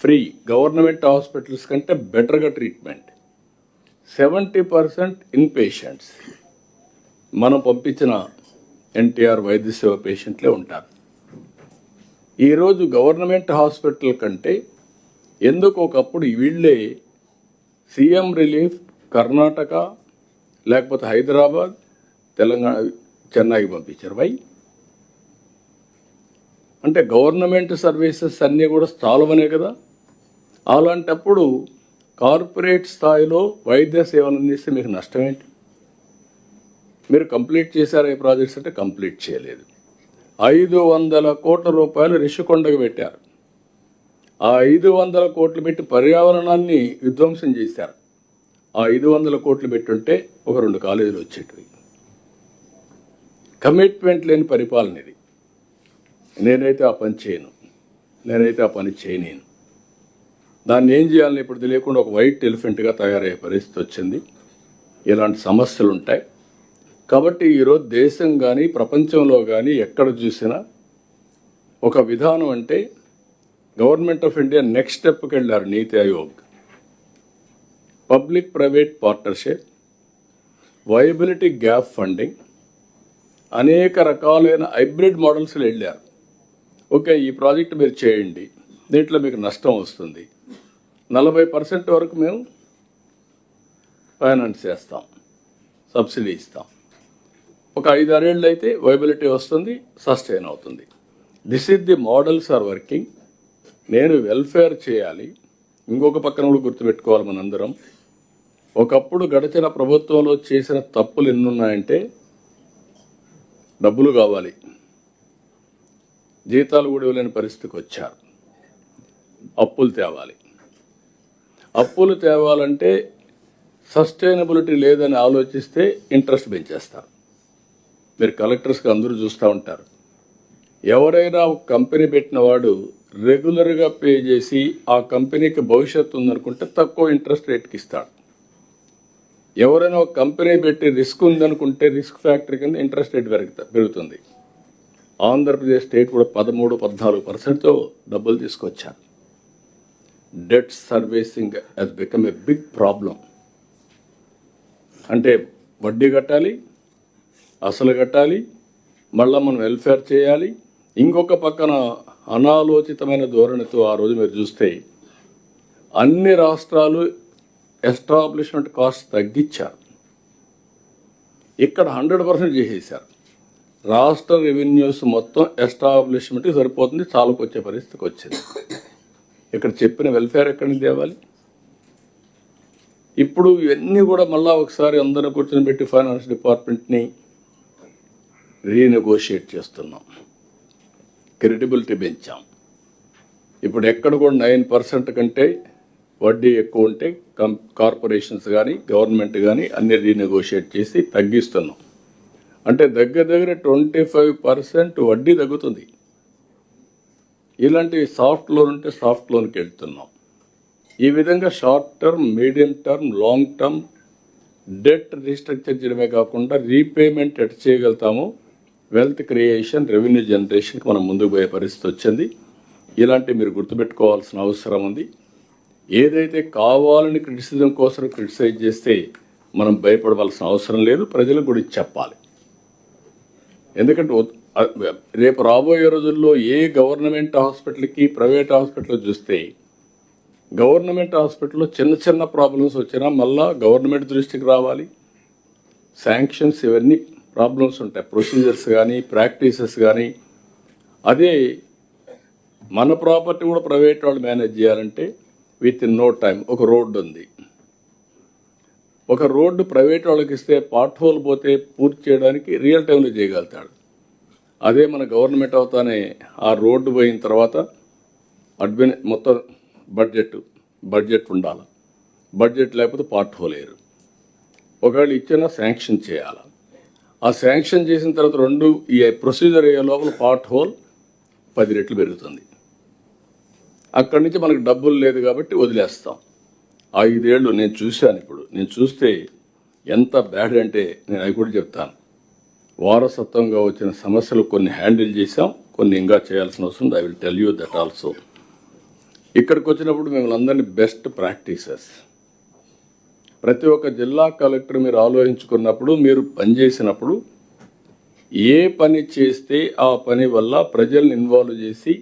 free. Government hospitals కంటే బెటర్గా ట్రీట్మెంట్. 70% in patients. మనం పంపించిన ఎన్టీఆర్ వైద్య సేవ పేషెంట్లే ఉంటారు. ఈరోజు గవర్నమెంట్ హాస్పిటల్ కంటే ఎందుకు ఒకప్పుడు వీళ్ళే సీఎం రిలీఫ్ కర్ణాటక లేకపోతే హైదరాబాద్, తెలంగాణ, చెన్నైకి పంపించారు. వై అంటే గవర్నమెంట్ సర్వీసెస్ అన్నీ కూడా స్థాలమనే కదా. అలాంటప్పుడు కార్పొరేట్ స్థాయిలో వైద్య సేవలు అందిస్తే మీకు నష్టం ఏంటి? మీరు కంప్లీట్ చేశారా ఈ ప్రాజెక్ట్స్ అంటే కంప్లీట్ చేయలేదు. 500 కోట్ల రూపాయలు రిషికొండకు పెట్టారు. ఆ 500 కోట్లు పెట్టి పర్యావరణాన్ని విధ్వంసం చేశారు. ఆ 500 కోట్లు పెట్టుంటే ఒక 2 కాలేజీలు వచ్చేటివి. కమిట్మెంట్ లేని పరిపాలన ఇది. నేనైతే ఆ పని చేయను, నేనైతే ఆ పని చేయలేను. దాన్ని ఏం చేయాలని ఇప్పుడు తెలియకుండా ఒక వైట్ ఎలిఫెంట్గా తయారయ్యే పరిస్థితి వచ్చింది. ఇలాంటి సమస్యలు ఉంటాయి. కాబట్టి ఈరోజు దేశం కానీ ప్రపంచంలో కానీ ఎక్కడ చూసినా ఒక విధానం అంటే గవర్నమెంట్ ఆఫ్ ఇండియా నెక్స్ట్ స్టెప్కి వెళ్ళారు. నీతి Aayog, public private partnership, viability gap funding, అనేక రకాలైన హైబ్రిడ్ మోడల్స్లో వెళ్ళారు. ఓకే, ఈ ప్రాజెక్ట్ మీరు చేయండి, దీంట్లో మీకు నష్టం వస్తుంది, 40% వరకు మేము ఫైనాన్స్ చేస్తాం, సబ్సిడీ ఇస్తాం. ఒక 5-6 ఏళ్ళు అయితే వైబిలిటీ వస్తుంది, సస్టైన్ అవుతుంది. This is the models are working. నేను వెల్ఫేర్ చేయాలి. ఇంకొక పక్కన కూడా గుర్తుపెట్టుకోవాలి మనందరం, ఒకప్పుడు గడిచిన ప్రభుత్వంలో చేసిన తప్పులు ఎన్నున్నాయంటే, డబ్బులు కావాలి, జీతాలు కూడా ఇవ్వలేని పరిస్థితికి వచ్చారు. అప్పులు తేవాలి. అప్పులు తేవాలంటే సస్టైనబిలిటీ లేదని ఆలోచిస్తే ఇంట్రెస్ట్ పెంచేస్తారు. మీరు కలెక్టర్స్కి అందరూ చూస్తూ ఉంటారు. ఎవరైనా ఒక కంపెనీ పెట్టిన వాడు రెగ్యులర్గా పే చేసి ఆ కంపెనీకి భవిష్యత్తు ఉందనుకుంటే తక్కువ ఇంట్రెస్ట్ రేట్కి ఇస్తాడు. ఎవరైనా ఒక కంపెనీ పెట్టి రిస్క్ ఉందనుకుంటే రిస్క్ ఫ్యాక్టరీ కింద ఇంట్రెస్ట్ రేట్ పెరుగుతుంది. ఆంధ్రప్రదేశ్ స్టేట్ కూడా 13-14%తో డబ్బులు తీసుకొచ్చారు. Debt servicing has become a big problem. అంటే వడ్డీ కట్టాలి, అసలు కట్టాలి, మళ్ళీ మనం వెల్ఫేర్ చేయాలి. ఇంకొక పక్కన అనాలోచితమైన ధోరణితో ఆ రోజు మీరు చూస్తే అన్ని రాష్ట్రాలు ఎస్టాబ్లిష్మెంట్ కాస్ట్ తగ్గించారు. ఇక్కడ 100% చేసేసారు. రాష్ట్ర రెవెన్యూస్ మొత్తం ఎస్టాబ్లిష్మెంట్కి సరిపోతుంది, చాలుకొచ్చే పరిస్థితికి వచ్చింది. ఇక్కడ చెప్పిన వెల్ఫేర్ ఎక్కడి నుంచి తేవాలి? ఇప్పుడు ఇవన్నీ కూడా మళ్ళీ ఒకసారి అందరూ కూర్చొని పెట్టి ఫైనాన్స్ డిపార్ట్మెంట్ని రీనెగోషియేట్ చేస్తున్నాం. క్రెడిబిలిటీ పెంచాం. ఇప్పుడు ఎక్కడ కూడా 9% కంటే వడ్డీ ఎక్కువ ఉంటే కార్పొరేషన్స్ కానీ గవర్నమెంట్ కానీ అన్ని రీనెగోషియేట్ చేసి తగ్గిస్తున్నాం. అంటే దగ్గర 25% వడ్డీ తగ్గుతుంది. ఇలాంటి సాఫ్ట్ లోన్ ఉంటే సాఫ్ట్ లోన్కి వెళ్తున్నాం. ఈ విధంగా short term, medium term, long term debt restructure చేయడమే కాకుండా రీపేమెంట్ ఎట్ చేయగలుగుతాము. వెల్త్ క్రియేషన్, రెవెన్యూ జనరేషన్కి మనం ముందుకు పోయే పరిస్థితి వచ్చింది. ఇలాంటివి మీరు గుర్తుపెట్టుకోవాల్సిన అవసరం ఉంది. ఏదైతే కావాలని క్రిటిసిజం కోసం క్రిటిసైజ్ చేస్తే మనం భయపడవలసిన అవసరం లేదు. ప్రజలకు కూడా చెప్పాలి. ఎందుకంటే రేపు రాబోయే రోజుల్లో ఏ గవర్నమెంట్ హాస్పిటల్కి ప్రైవేట్ హాస్పిటల్ చూస్తే గవర్నమెంట్ హాస్పిటల్లో చిన్న ప్రాబ్లమ్స్ వచ్చినా మళ్ళా గవర్నమెంట్ దృష్టికి రావాలి. శాంక్షన్స్ ఇవన్నీ ప్రాబ్లమ్స్ ఉంటాయి, ప్రొసీజర్స్ కానీ ప్రాక్టీసెస్ కానీ. అదే మన ప్రాపర్టీ కూడా ప్రైవేట్ వాళ్ళు మేనేజ్ చేయాలంటే విత్ ఇన్ నో టైం. ఒక రోడ్డు ఉంది, ఒక రోడ్డు ప్రైవేట్ వాళ్ళకి ఇస్తే పార్ట్ హోల్ పోతే పూర్తి చేయడానికి రియల్ టైంలో చేయగలుగుతాడు. అదే మన గవర్నమెంట్ అవుతానే ఆ రోడ్డు పోయిన తర్వాత మొత్తం బడ్జెట్ ఉండాలి. బడ్జెట్ లేకపోతే పార్ట్ హోల్ వేయరు. ఒకవేళ ఇచ్చినా శాంక్షన్ చేయాలి. ఆ శాంక్షన్ చేసిన తర్వాత ఈ ప్రొసీజర్ అయ్యే లోపల పార్ట్ హోల్ 10 రెట్లు పెరుగుతుంది. అక్కడి నుంచి మనకు డబ్బులు లేదు కాబట్టి వదిలేస్తాం. 5 ఏళ్ళు నేను చూశాను. ఇప్పుడు నేను చూస్తే ఎంత బ్యాడ్ అంటే నేను అవి కూడా చెప్తాను. వారసత్వంగా వచ్చిన సమస్యలు కొన్ని హ్యాండిల్ చేసాం, కొన్ని ఇంకా చేయాల్సిన అవసరం ఉంది. I will tell you that also. ఇక్కడికి వచ్చినప్పుడు మిమ్మల్ని అందరినీ బెస్ట్ ప్రాక్టీసెస్ ప్రతి ఒక్క జిల్లా కలెక్టర్ మీరు ఆలోచించుకున్నప్పుడు, మీరు పనిచేసినప్పుడు ఏ పని చేస్తే ఆ పని వల్ల ప్రజల్ని ఇన్వాల్వ్ చేసి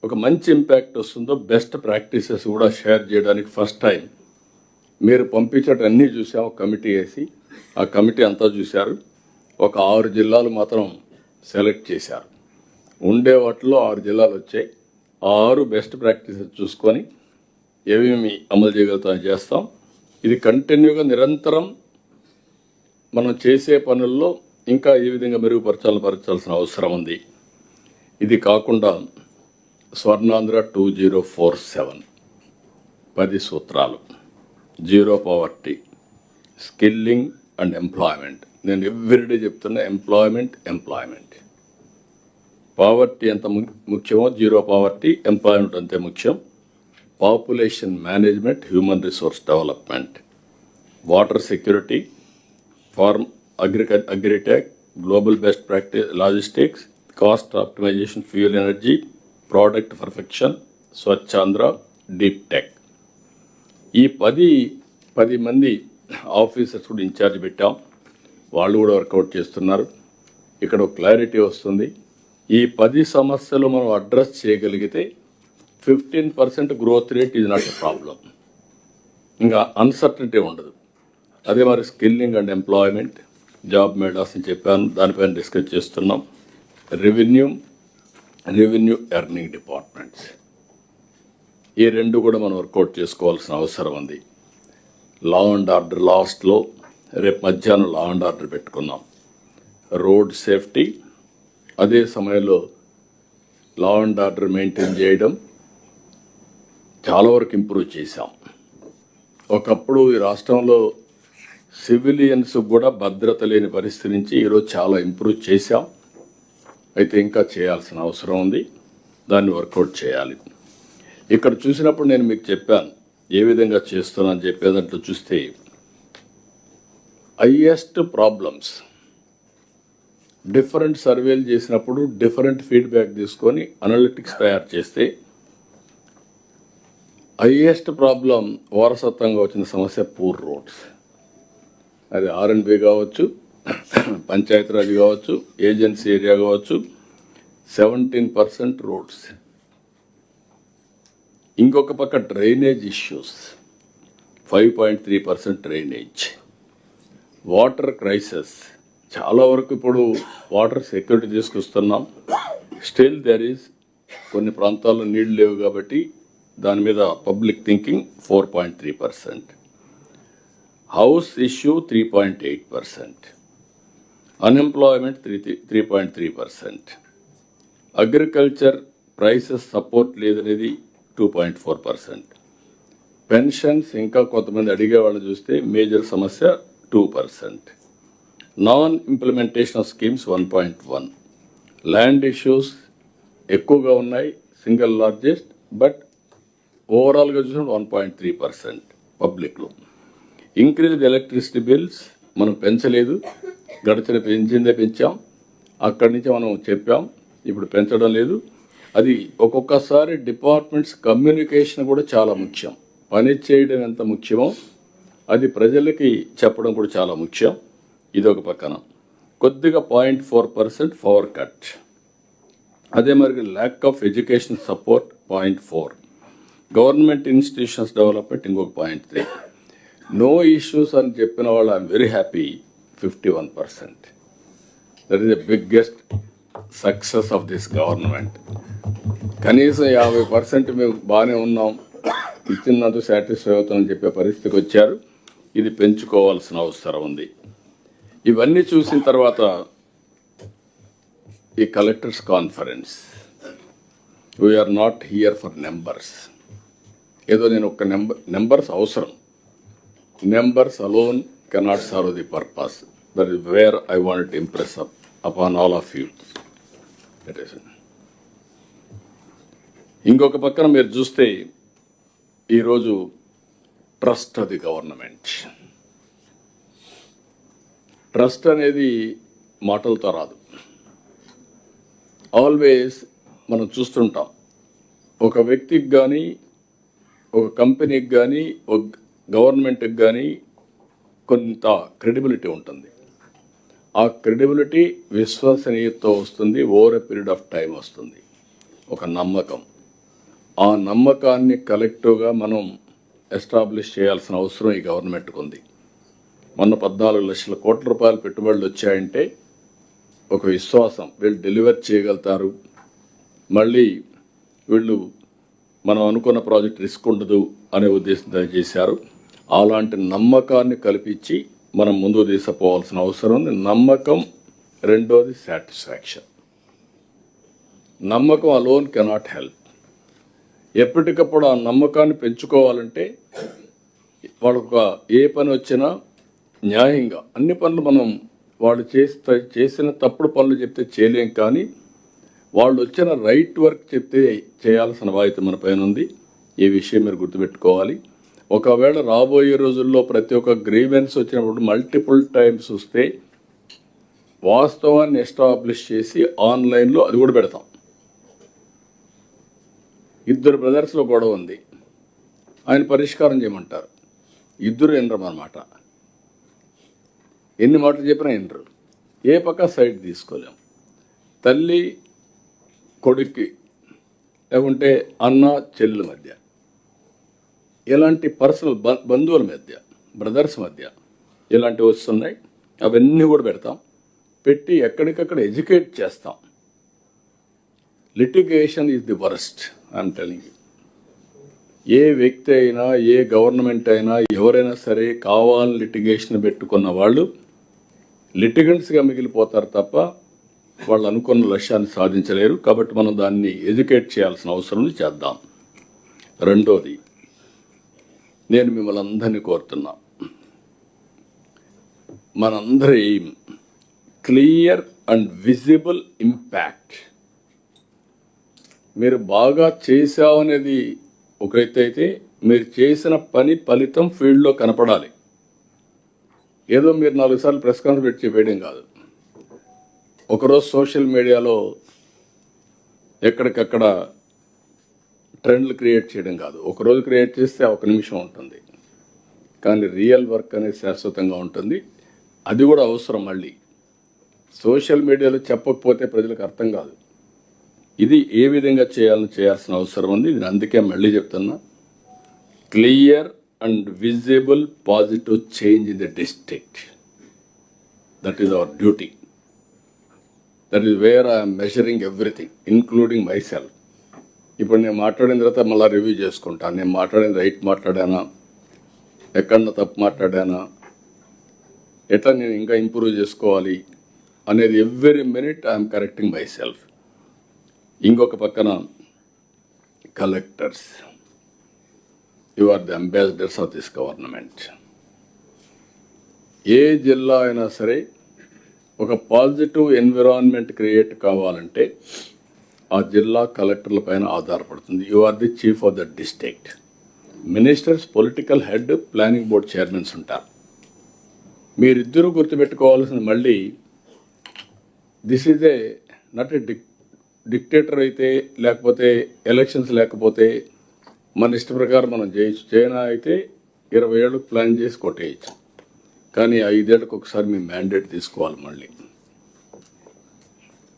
ఒక మంచి ఇంపాక్ట్ వస్తుందో బెస్ట్ ప్రాక్టీసెస్ కూడా షేర్ చేయడానికి ఫస్ట్ టైం మీరు పంపించడం అన్నీ చూసాం. కమిటీ వేసి ఆ కమిటీ అంతా చూశారు. ఒక 6 జిల్లాలు మాత్రం సెలెక్ట్ చేశారు. ఉండే వాటిలో 6 జిల్లాలు వచ్చాయి. 6 బెస్ట్ ప్రాక్టీసెస్ చూసుకొని ఏమేమి అమలు చేయగలుగుతామో చేస్తాం. ఇది కంటిన్యూగా నిరంతరం మనం చేసే పనుల్లో ఇంకా ఈ విధంగా మెరుగుపరచాల్సిన అవసరం ఉంది. ఇది కాకుండా స్వర్ణాంధ్ర 2047 10 సూత్రాలు, zero poverty, skilling and employment. నేను ఎవ్రీడే చెప్తున్నా, ఎంప్లాయ్మెంట్. పావర్టీ ఎంత ముఖ్యమో జీరో పావర్టీ, ఎంప్లాయ్మెంట్ అంతే ముఖ్యం. Population management, human resource development, water security, farm agritech, global best practice logistics, cost optimisation, fuel energy, product perfection, Swachhandhra, deep tech. ఈ 10 మంది ఆఫీసర్స్ కూడా ఇన్ఛార్జ్ పెట్టాం. వాళ్ళు కూడా వర్కౌట్ చేస్తున్నారు. ఇక్కడ ఒక క్లారిటీ వస్తుంది. ఈ 10 సమస్యలు మనం అడ్రస్ చేయగలిగితే 15% growth rate is not a problem. ఇంకా అన్సర్టనిటీ ఉండదు. అదే మరి స్కిల్లింగ్ అండ్ ఎంప్లాయ్మెంట్, జాబ్ మేడాస్ అని చెప్పాను, దానిపైన డిస్కస్ చేస్తున్నాం. రెవెన్యూ ఎర్నింగ్ డిపార్ట్మెంట్స్, ఈ 2 కూడా మనం వర్కౌట్ చేసుకోవాల్సిన అవసరం ఉంది. లా అండ్ ఆర్డర్ లాస్ట్లో రేపు మధ్యాహ్నం లా అండ్ ఆర్డర్ పెట్టుకున్నాం. రోడ్ సేఫ్టీ, అదే సమయంలో లా అండ్ ఆర్డర్ మెయింటైన్ చేయడం చాలా వరకు ఇంప్రూవ్ చేశాం. ఒకప్పుడు ఈ రాష్ట్రంలో సివిలియన్స్ కూడా భద్రత లేని పరిస్థితి నుంచి ఈరోజు చాలా ఇంప్రూవ్ చేశాం. అయితే ఇంకా చేయాల్సిన అవసరం ఉంది, దాన్ని వర్కౌట్ చేయాలి. ఇక్కడ చూసినప్పుడు నేను మీకు చెప్పాను ఏ విధంగా చేస్తున్నాను చెప్పేదంటూ చూస్తే హైయెస్ట్ ప్రాబ్లమ్స్ డిఫరెంట్ సర్వేలు చేసినప్పుడు డిఫరెంట్ ఫీడ్బ్యాక్ తీసుకొని అనలిటిక్స్ తయారు చేస్తే హైయెస్ట్ ప్రాబ్లం వారసత్వంగా వచ్చిన సమస్య పూర్ రోడ్స్. అది ఆర్ఎండ్బి కావచ్చు, పంచాయతీరాజ్ కావచ్చు, ఏజెన్సీ ఏరియా కావచ్చు, 17% రోడ్స్. ఇంకొక పక్క drainage issues 5.3% drainage. Water crisis చాలా వరకు ఇప్పుడు వాటర్ సెక్యూరిటీ తీసుకొస్తున్నాం. స్టిల్ దెర్ ఈజ్ కొన్ని ప్రాంతాల్లో నీళ్లు లేవు కాబట్టి దాని మీద public thinking 4.3%. House issue 3.8%. Unemployment 3.3%. Agriculture prices support లేదనేది 2.4%. పెన్షన్స్ ఇంకా కొంతమంది అడిగే వాళ్ళు చూస్తే మేజర్ సమస్య 2%. Non implementation of schemes 1.1. Land issues ఎక్కువగా ఉన్నాయి, సింగిల్ లార్జెస్ట్, బట్ ఓవరాల్గా చూసిన 1.3% పబ్లిక్లో. ఇంక్రీజ్ ఎలక్ట్రిసిటీ బిల్స్ మనం పెంచలేదు, పెంచిందే పెంచాం. అక్కడి నుంచి మనం చెప్పాం, ఇప్పుడు పెంచడం లేదు. అది ఒక్కొక్కసారి డిపార్ట్మెంట్స్ కమ్యూనికేషన్ కూడా చాలా ముఖ్యం. పని చేయడం ఎంత ముఖ్యమో అది ప్రజలకి చెప్పడం కూడా చాలా ముఖ్యం. ఇది ఒక పక్కన. కొద్దిగా 0.4% పవర్ కట్. అదే మరి lack of education support 0.4. Government institutions development ఇంకొక 0.3. నో ఇష్యూస్ అని చెప్పిన వాళ్ళు I'm very happy 51%. That is the biggest success of this government. కనీసం 50% మేము బాగానే ఉన్నాం, ఇచ్చినందుకు సాటిస్ఫై అవుతామని చెప్పే పరిస్థితికి వచ్చారు. ఇది పెంచుకోవాల్సిన అవసరం ఉంది. ఇవన్నీ చూసిన తర్వాత ఈ collectors conference, we're not here for numbers. ఏదో నేను ఒక నెంబర్స్ అవసరం, numbers alone cannot serve the purpose. That is where I want to impress upon all of you. ఇంకొక పక్కన మీరు చూస్తే ఈరోజు ట్రస్ట్ అది గవర్నమెంట్. ట్రస్ట్ అనేది మాటలతో రాదు. ఆల్వేస్ మనం చూస్తుంటాం, ఒక వ్యక్తికి కానీ, ఒక కంపెనీకి కానీ, ఒక గవర్నమెంట్కి కానీ కొంత క్రెడిబిలిటీ ఉంటుంది. ఆ క్రెడిబిలిటీ విశ్వసనీయతతో వస్తుంది, over a period of time వస్తుంది. ఒక నమ్మకం. ఆ నమ్మకాన్ని కలెక్టివ్గా మనం ఎస్టాబ్లిష్ చేయాల్సిన అవసరం ఈ గవర్నమెంట్కి ఉంది. మొన్న 14 లక్షల కోట్ల రూపాయల పెట్టుబడులు వచ్చాయంటే ఒక విశ్వాసం, వీళ్ళు డెలివర్ చేయగలుగుతారు, మళ్ళీ వీళ్ళు మనం అనుకున్న ప్రాజెక్ట్ రిస్క్ ఉండదు అనే ఉద్దేశంతో చేశారు. అలాంటి నమ్మకాన్ని కల్పించి మనం ముందుకు తీసుకుపోవాల్సిన అవసరం ఉంది. నమ్మకం. రెండోది సాటిస్ఫాక్షన్. నమ్మకం అలోన్ కెనాట్ హెల్ప్. ఎప్పటికప్పుడు ఆ నమ్మకాన్ని పెంచుకోవాలంటే వాళ్ళకు ఏ పని వచ్చినా న్యాయంగా అన్ని పనులు మనం వాళ్ళు చేసిన తప్పుడు పనులు చెప్తే చేయలేం, కానీ వాళ్ళు వచ్చిన రైట్ వర్క్ చెప్తే చేయాల్సిన బాధ్యత మన పైన ఉంది. ఈ విషయం మీరు గుర్తుపెట్టుకోవాలి. ఒకవేళ రాబోయే రోజుల్లో ప్రతి ఒక్క గ్రీవెన్స్ వచ్చినప్పుడు మల్టిపుల్ టైమ్స్ వస్తే వాస్తవాన్ని ఎస్టాబ్లిష్ చేసి ఆన్లైన్లో అది కూడా పెడతాం. 2 బ్రదర్స్లో గొడవ ఉంది, ఆయన పరిష్కారం చేయమంటారు, 2 వినరన్నమాట. ఎన్ని మాటలు చెప్పినా వినరు. ఏ పక్క సైడ్ తీసుకోలేం. తల్లి కొడుక్కి, లేకుంటే అన్న చెల్లెల మధ్య, ఇలాంటి పర్సనల్ బంధువుల మధ్య, బ్రదర్స్ మధ్య ఇలాంటివి వస్తున్నాయి. అవన్నీ కూడా పెడతాం. పెట్టి ఎక్కడికక్కడ ఎడ్యుకేట్ చేస్తాం. Litigation is the worst, I'm telling you. ఏ వ్యక్తి అయినా, ఏ గవర్నమెంట్ అయినా, ఎవరైనా సరే కావాలని లిటిగేషన్ పెట్టుకున్న వాళ్ళు లిటిగెంట్స్గా మిగిలిపోతారు తప్ప వాళ్ళు అనుకున్న లక్ష్యాన్ని సాధించలేరు. కాబట్టి మనం దాన్ని ఎడ్యుకేట్ చేయాల్సిన అవసరం ఉంది, చేద్దాం. రెండోది, నేను మిమ్మల్ని అందరినీ కోరుతున్నా, మనందరి aim clear and visible impact. మీరు బాగా చేశావనేది ఒకరైతే అయితే మీరు చేసిన పని ఫలితం ఫీల్డ్లో కనపడాలి. ఏదో మీరు 4 సార్లు ప్రెస్ కాన్ఫరెన్స్ పెట్టి చెప్పేయడం కాదు. ఒకరోజు సోషల్ మీడియాలో ఎక్కడికక్కడ ట్రెండ్లు క్రియేట్ చేయడం కాదు. ఒకరోజు క్రియేట్ చేస్తే 1 నిమిషం ఉంటుంది, కానీ రియల్ వర్క్ అనేది శాశ్వతంగా ఉంటుంది. అది కూడా అవసరం. మళ్ళీ సోషల్ మీడియాలో చెప్పకపోతే ప్రజలకు అర్థం కాదు. ఇది ఏ విధంగా చేయాల్సిన అవసరం ఉంది. ఇది అందుకే మళ్ళీ చెప్తున్నా, clear and visible positive change in the district. That is our duty. That is where I'm measuring everything, including my self. ఇప్పుడు నేను మాట్లాడిన తర్వాత మళ్ళీ రివ్యూ చేసుకుంటాను. నేను మాట్లాడిన రైట్ మాట్లాడానా, ఎక్కడన్నా తప్పు మాట్లాడానా, ఎట్లా నేను ఇంకా ఇంప్రూవ్ చేసుకోవాలి అనేది every minute I'm correcting myself. ఇంకొక పక్కన collectors, you are the ambassadors of this government. ఏ జిల్లా అయినా సరే ఒక పాజిటివ్ ఎన్విరాన్మెంట్ క్రియేట్ కావాలంటే ఆ జిల్లా కలెక్టర్ల పైన ఆధారపడుతుంది. You are the chief of the district. Ministers political head, planning board chairmans ఉంటారు. మీరిద్దరూ గుర్తుపెట్టుకోవాల్సింది మళ్ళీ, this is a not a dictator అయితే, లేకపోతే ఎలక్షన్స్ లేకపోతే మన ఇష్ట ప్రకారం మనం చేయొచ్చు. చైనా అయితే 20 ఏళ్ళకు ప్లాన్ చేసి కొట్టేయచ్చు, కానీ 5 ఏళ్ళకు ఒకసారి మీ మ్యాండేట్ తీసుకోవాలి. మళ్ళీ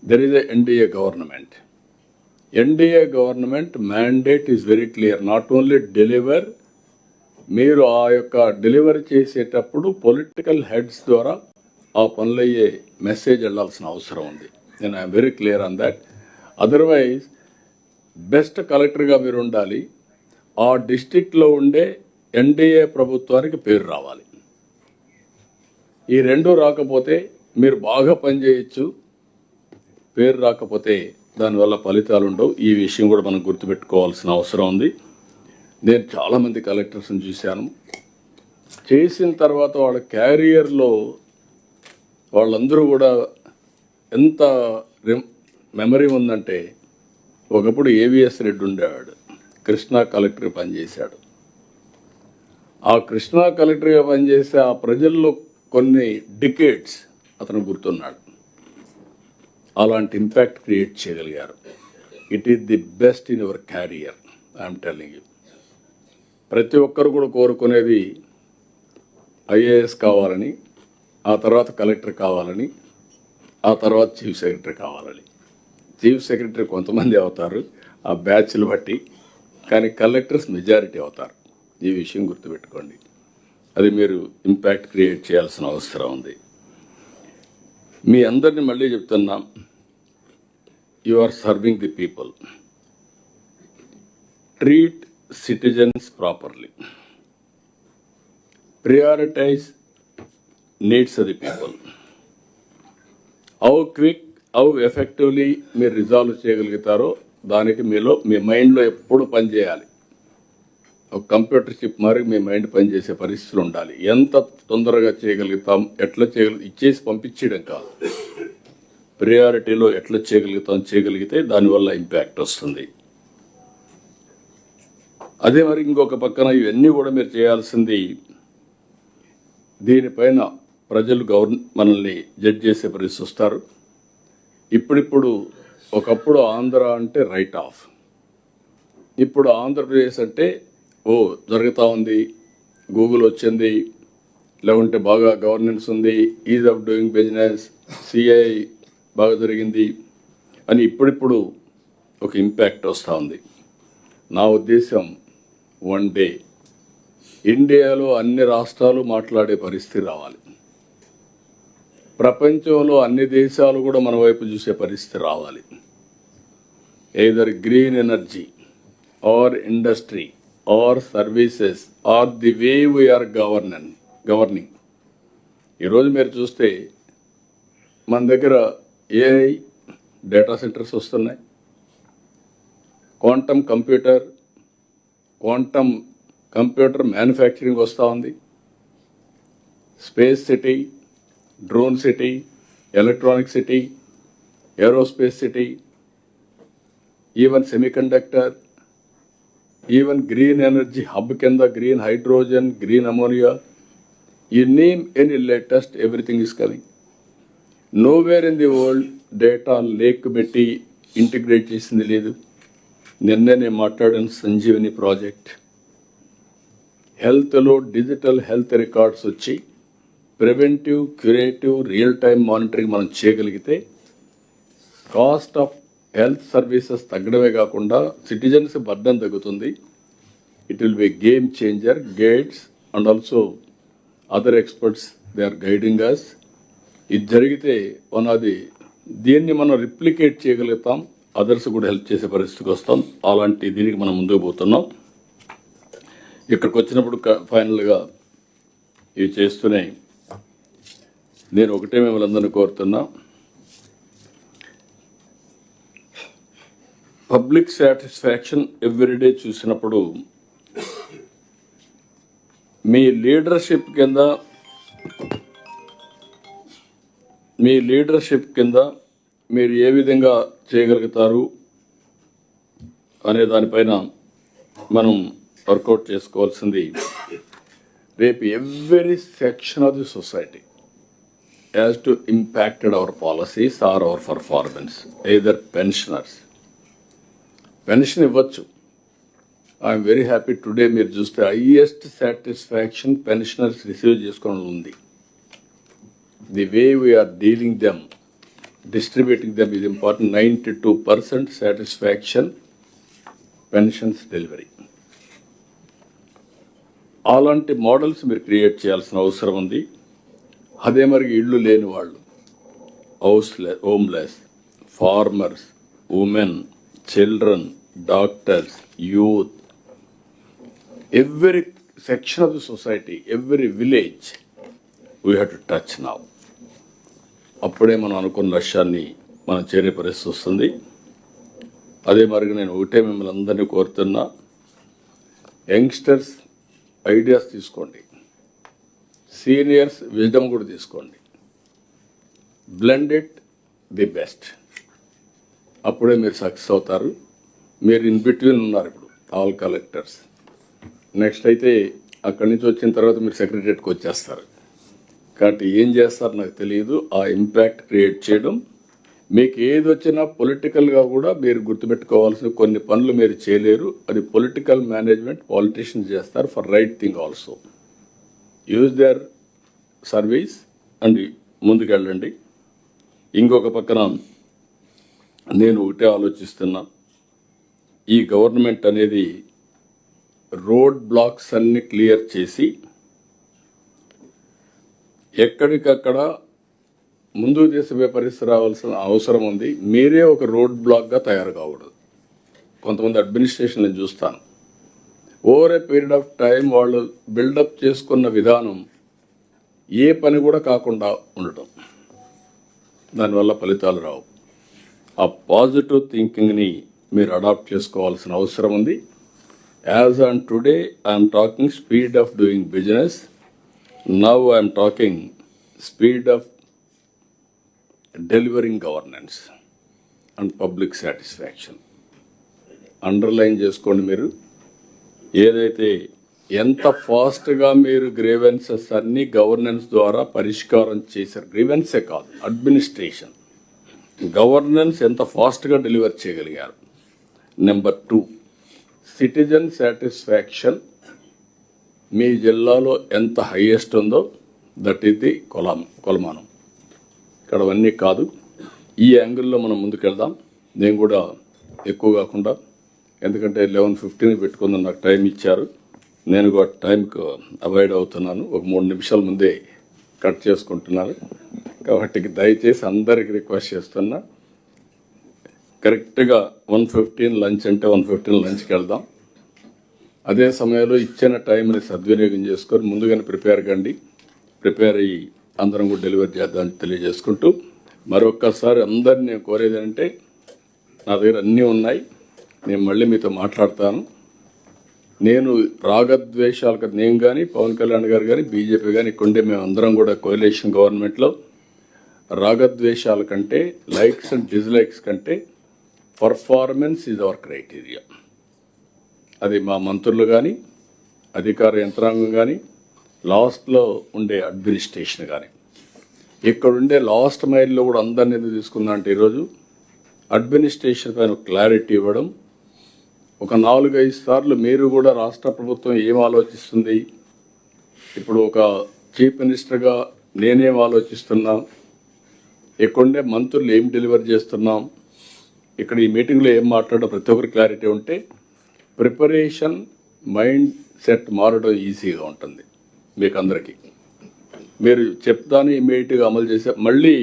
there is a NDA government. NDA government mandate is very clear. Not only deliver, మీరు ఆ యొక్క డెలివరీ చేసేటప్పుడు పొలిటికల్ హెడ్స్ ద్వారా ఆ పనులయ్యే మెసేజ్ వెళ్ళాల్సిన అవసరం ఉంది. నేను I'm very clear on that. Otherwise best కలెక్టర్గా మీరు ఉండాలి. ఆ డిస్ట్రిక్ట్లో ఉండే ఎన్డీఏ ప్రభుత్వానికి పేరు రావాలి. ఈ రెండు రాకపోతే మీరు బాగా పనిచేయచ్చు, పేరు రాకపోతే దానివల్ల ఫలితాలు ఉండవు. ఈ విషయం కూడా మనం గుర్తుపెట్టుకోవాల్సిన అవసరం ఉంది. నేను చాలామంది కలెక్టర్స్ని చూశాను. చేసిన తర్వాత వాళ్ళ క్యారియర్లో వాళ్ళందరూ కూడా ఎంత మెమరీ ఉందంటే, ఒకప్పుడు ఏవిఎస్ రెడ్డి ఉండేవాడు, కృష్ణా కలెక్టర్గా పనిచేశాడు. ఆ కృష్ణా కలెక్టర్గా పనిచేస్తే ఆ ప్రజల్లో కొన్ని డికేడ్స్ అతను గుర్తున్నాడు. అలాంటి ఇంపాక్ట్ క్రియేట్ చేయగలిగారు. It is the best in your carrier, I'm telling you. ప్రతి ఒక్కరు కూడా కోరుకునేది ఐఏఎస్ కావాలని, ఆ తర్వాత కలెక్టర్ కావాలని, ఆ తర్వాత చీఫ్ సెక్రటరీ కావాలని. చీఫ్ సెక్రటరీ కొంతమంది అవుతారు ఆ బ్యాచ్లు బట్టి, కానీ కలెక్టర్స్ మెజారిటీ అవుతారు. ఈ విషయం గుర్తుపెట్టుకోండి. అది మీరు ఇంపాక్ట్ క్రియేట్ చేయాల్సిన అవసరం ఉంది. మీ అందరినీ మళ్ళీ చెప్తున్నా, you are serving the people. Treat citizens properly. Prioritise needs of the people. How quick, how effectively మీరు రిజాల్వ్ చేయగలుగుతారో దానికి మీ మైండ్లో ఎప్పుడు పనిచేయాలి. ఒక కంప్యూటర్ చిప్ మరి మీ మైండ్ పనిచేసే పరిస్థితులు ఉండాలి. ఎంత తొందరగా చేయగలుగుతాం, ఎట్లా ఇచ్చేసి పంపించడం కాదు, ప్రియారిటీలో ఎట్లా చేయగలిగితే దానివల్ల ఇంపాక్ట్ వస్తుంది. అదే మరి ఇంకొక పక్కన ఇవన్నీ కూడా మీరు చేయాల్సింది, దీనిపైన ప్రజలు మనల్ని జడ్జ్ చేసే పరిస్థితి వస్తారు. ఇప్పుడిప్పుడు ఒకప్పుడు ఆంధ్ర అంటే రైట్ ఆఫ్, ఇప్పుడు ఆంధ్రప్రదేశ్ అంటే జరుగుతూ ఉంది, గూగుల్ వచ్చింది, లేకుంటే బాగా గవర్నెన్స్ ఉంది, is of doing business, CI బాగా జరిగింది అని ఇప్పుడిప్పుడు ఒక ఇంపాక్ట్ వస్తూ ఉంది. నా ఉద్దేశం, వన్ డే ఇండియాలో అన్ని రాష్ట్రాలు మాట్లాడే పరిస్థితి రావాలి. ప్రపంచంలో అన్ని దేశాలు కూడా మన వైపు చూసే పరిస్థితి రావాలి. Either green energy or industry or services or the way we are governing. ఈరోజు మీరు చూస్తే మన దగ్గర ఏఐ డేటా సెంటర్స్ వస్తున్నాయి, క్వాంటమ్ కంప్యూటర్ మ్యానుఫ్యాక్చరింగ్ వస్తూ ఉంది, space city, drone city, electronic city, aerospace city, even semiconductor, even green energy hub కింద green hydrogen, green ammonia, you name any latest, everything is coming. Nowhere in the world data lake పెట్టి ఇంటిగ్రేట్ చేసింది లేదు. నిన్ననే మాట్లాడిన సంజీవని ప్రాజెక్ట్, హెల్త్లో డిజిటల్ హెల్త్ రికార్డ్స్ వచ్చి preventive, curative, real time monitoring మనం చేయగలిగితే కాస్ట్ ఆఫ్ హెల్త్ సర్వీసెస్ తగ్గడమే కాకుండా సిటిజన్స్ బర్డన్ తగ్గుతుంది. It will be game changer. Guides and also other experts they are guiding us. ఇది జరిగితే దీన్ని మనం రిప్లికేట్ చేయగలుగుతాం, అదర్స్ కూడా హెల్ప్ చేసే పరిస్థితికి వస్తాం. అలాంటి దీనికి మనం ముందుకు పోతున్నాం. ఇక్కడికి వచ్చినప్పుడు ఫైనల్గా ఇవి చేస్తూనే నేను ఒకటే మిమ్మల్ని అందరినీ కోరుతున్నా, పబ్లిక్ సాటిస్ఫాక్షన్ ఎవ్రీడే చూసినప్పుడు మీ లీడర్షిప్ కింద మీరు ఏ విధంగా చేయగలుగుతారు అనే దానిపైన మనం వర్కౌట్ చేసుకోవాల్సింది. రేపు every section of the society has to impacted our policies or our performance. Either pension ఇవ్వచ్చు. ఐఎమ్ వెరీ హ్యాపీ టుడే మీరు చూస్తే హైయెస్ట్ సాటిస్ఫాక్షన్ పెన్షనర్స్ రిసీవ్ చేసుకోవడం ఉంది. The way we're dealing them, distributing them is important. 92% satisfaction pensions delivery. అలాంటి మోడల్స్ మీరు క్రియేట్ చేయాల్సిన అవసరం ఉంది. అదే మరి ఇళ్ళు లేని వాళ్ళు, homeless, farmers, women, children, doctors, youth, every section of the society, every village, we have to touch now. అప్పుడే మనం అనుకున్న లక్ష్యాన్ని మనం చేరే పరిస్థితి వస్తుంది. అదే మరి నేను ఒకటే మిమ్మల్ని అందరినీ కోరుతున్నా, యంగ్స్టర్స్ ఐడియాస్ తీసుకోండి, సీనియర్స్ విజ్డమ్ కూడా తీసుకోండి, బ్లెండ్ ఇట్ ది బెస్ట్. అప్పుడే మీరు సక్సెస్ అవుతారు. మీరు ఇన్ బిట్వీన్ ఉన్నారు ఇప్పుడు, ఆల్ కలెక్టర్స్. నెక్స్ట్ అయితే అక్కడి నుంచి వచ్చిన తర్వాత మీరు సెక్రటరియట్కి వచ్చేస్తారు. కాబట్టి ఏం చేస్తారు నాకు తెలియదు. ఆ ఇంపాక్ట్ క్రియేట్ చేయడం, మీకు ఏది వచ్చినా పొలిటికల్గా కూడా మీరు గుర్తుపెట్టుకోవాల్సిన కొన్ని పనులు మీరు చేయలేరు. అది పొలిటికల్ మేనేజ్మెంట్, పాలిటీషియన్స్ చేస్తారు. For right thing also use their service and ముందుకెళ్ళండి. ఇంకొక పక్కన నేను ఒకటే ఆలోచిస్తున్నా, ఈ గవర్నమెంట్ అనేది రోడ్ బ్లాక్స్ అన్ని క్లియర్ చేసి ఎక్కడికక్కడ ముందుకు తీసుకుపోయే పరిస్థితి రావాల్సిన అవసరం ఉంది. మీరే ఒక రోడ్ బ్లాక్గా తయారు కాకూడదు. కొంతమంది అడ్మినిస్ట్రేషన్ నేను చూస్తాను, over a period of time వాళ్ళు బిల్డప్ చేసుకున్న విధానం ఏ పని కూడా కాకుండా ఉండటం, దానివల్ల ఫలితాలు రావు. ఆ పాజిటివ్ థింకింగ్ని మీరు అడాప్ట్ చేసుకోవాల్సిన అవసరం ఉంది. As on today I'm talking speed of doing business. Now I'm talking speed of delivering governance and public satisfaction. Underline చేసుకోండి. మీరు ఏదైతే ఎంత ఫాస్ట్గా మీరు గ్రీవెన్సెస్ అన్ని గవర్నెన్స్ ద్వారా పరిష్కారం చేశారు, గ్రీవెన్సే కాదు అడ్మినిస్ట్రేషన్, గవర్నెన్స్ ఎంత ఫాస్ట్గా డెలివర్ చేయగలిగారు. నెంబర్ 2, సిటిజన్ సాటిస్ఫాక్షన్ మీ జిల్లాలో ఎంత హైయెస్ట్ ఉందో దట్ ఈస్ ది కొలమానం. ఇక్కడ అవన్నీ కాదు. ఈ యాంగిల్లో మనం ముందుకెళ్దాం. నేను కూడా ఎక్కువ కాకుండా, ఎందుకంటే 11:15 పెట్టుకుందాం నాకు టైం ఇచ్చారు. నేను కూడా టైంకు అవాయిడ్ అవుతున్నాను. ఒక 3 నిమిషాల ముందే కట్ చేసుకుంటున్నాను. కాబట్టి దయచేసి అందరికి రిక్వెస్ట్ చేస్తున్నా, కరెక్ట్గా 1:15 లంచ్ అంటే 1:15 లంచ్కి వెళ్దాం. అదే సమయంలో ఇచ్చిన టైంని సద్వినియోగం చేసుకొని ముందుగానే ప్రిపేర్ అయ్యి అందరం కూడా డెలివరీ చేద్దామని తెలియజేసుకుంటూ మరొక్కసారి అందరినీ నేను కోరేది అంటే నా దగ్గర అన్నీ ఉన్నాయి, నేను మళ్ళీ మీతో మాట్లాడతాను. నేను రాగద్వేషాలకు నేను కానీ పవన్ కళ్యాణ్ గారు కానీ బీజేపీ కానీ ఇక్కడే మేము అందరం కూడా కోalition గవర్నమెంట్లో రాగద్వేషాల కంటే లైక్స్ అండ్ డిస్లైక్స్ కంటే పర్ఫార్మెన్స్ ఈజ్ అవర్ క్రైటీరియా. అది మా మంత్రులు కానీ అధికార యంత్రాంగం కానీ లాస్ట్లో ఉండే అడ్మినిస్ట్రేషన్ కానీ ఇక్కడుండే లాస్ట్ మైల్లో కూడా అందరినీ ఎందుకు తీసుకుందా అంటే ఈరోజు అడ్మినిస్ట్రేషన్ పైన క్లారిటీ ఇవ్వడం. ఒక 4-5 సార్లు మీరు కూడా రాష్ట్ర ప్రభుత్వం ఏం ఆలోచిస్తుంది, ఇప్పుడు ఒక చీఫ్ మినిస్టర్గా నేనేం ఆలోచిస్తున్నా, ఇక్కడుండే మంత్రులు ఏం డెలివర్ చేస్తున్నాం, ఇక్కడ ఈ మీటింగ్లో ఏం మాట్లాడో ప్రతి ఒక్కరు క్లారిటీ ఉంటే ప్రిపరేషన్ మైండ్ సెట్ మారడం ఈజీగా ఉంటుంది. మీకు అందరికీ మీరు చెప్తాను ఇమీడియట్గా అమలు చేసే, మళ్ళీ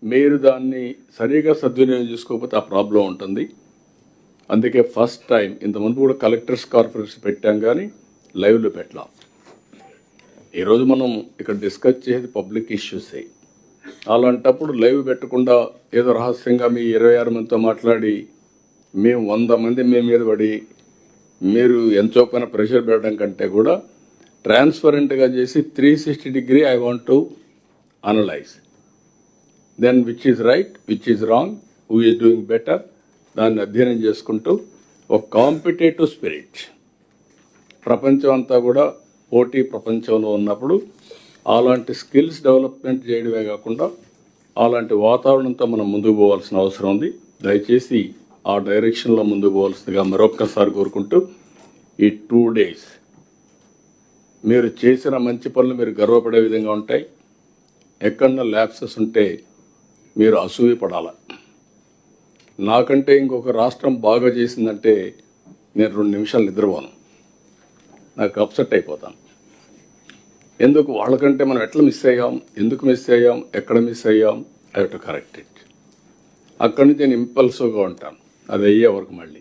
మీరు దాన్ని సరిగా సద్వినియోగం చేసుకోకపోతే ఆ ప్రాబ్లం ఉంటుంది. అందుకే ఫస్ట్ టైం ఇంతకుముందు కూడా కలెక్టర్స్ కాన్ఫరెన్స్ పెట్టాం కానీ లైవ్లో పెట్టాం. ఈరోజు మనం ఇక్కడ డిస్కస్ చేసేది పబ్లిక్ ఇష్యూసే. అలాంటప్పుడు లైవ్ పెట్టకుండా ఏదో రహస్యంగా మీ 26 మందితో మాట్లాడి మేము 100 మంది మీ మీద పడి మీరు ఎంతో పైన ప్రెషర్ పెట్టడం కంటే కూడా ట్రాన్స్పరెంట్గా చేసి 360 degree I want to analyse then which is right, which is wrong, who is doing better, దాన్ని అధ్యయనం చేసుకుంటూ ఒక కాంపిటేటివ్ స్పిరిట్. ప్రపంచం అంతా కూడా పోటీ ప్రపంచంలో ఉన్నప్పుడు అలాంటి స్కిల్స్ డెవలప్మెంట్ చేయడమే కాకుండా అలాంటి వాతావరణంతో మనం ముందుకు పోవాల్సిన అవసరం ఉంది. దయచేసి ఆ డైరెక్షన్లో ముందుకు పోవాల్సిందిగా మరొక్కసారి కోరుకుంటూ, ఈ 2 days మీరు చేసిన మంచి పనులు మీరు గర్వపడే విధంగా ఉంటాయి. ఎక్కడన్నా ల్యాప్సెస్ ఉంటే మీరు అసూయ పడాలి. నాకంటే ఇంకొక రాష్ట్రం బాగా చేసిందంటే నేను 2 నిమిషాలు నిద్రపోను, నాకు అప్సెట్ అయిపోతాను. ఎందుకు వాళ్ళకంటే మనం ఎట్లా మిస్ అయ్యాం, ఎందుకు మిస్ అయ్యాం, ఎక్కడ మిస్ అయ్యాం, I have to correct it. అక్కడి నుంచి నేను ఇంపల్సివ్గా ఉంటాను, అది అయ్యే వరకు మళ్ళీ.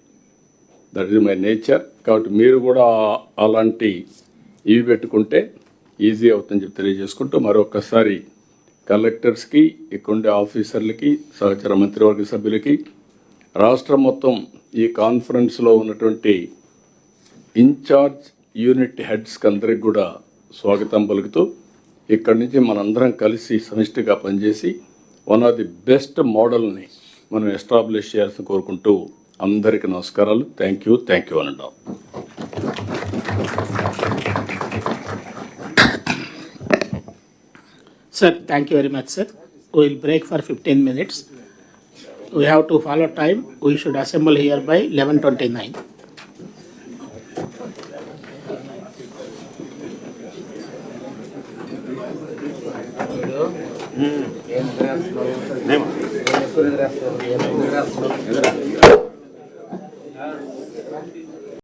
That is my nature. కాబట్టి మీరు కూడా అలాంటి ఇవి పెట్టుకుంటే ఈజీ అవుతుందని చెప్పి తెలియజేసుకుంటూ మరొకసారి కలెక్టర్స్కి, ఇక్కడుండే ఆఫీసర్లకి, సహచర మంత్రివర్గ సభ్యులకి, రాష్ట్రం మొత్తం ఈ కాన్ఫరెన్స్లో ఉన్నటువంటి ఇన్ఛార్జ్ యూనిట్ హెడ్స్కి అందరికి కూడా స్వాగతం పలుకుతూ ఇక్కడి నుంచి మనందరం కలిసి సమిష్టిగా పనిచేసి వన్ ఆఫ్ ది బెస్ట్ మోడల్ని మనం ఎస్టాబ్లిష్ చేయాల్సి కోరుకుంటూ అందరికీ నమస్కారాలు. థ్యాంక్ యూ అనండి. Sir, thank you very much, sir. We will break for 15 minutes. We have to follow time. We should assemble here by 11:29. Name.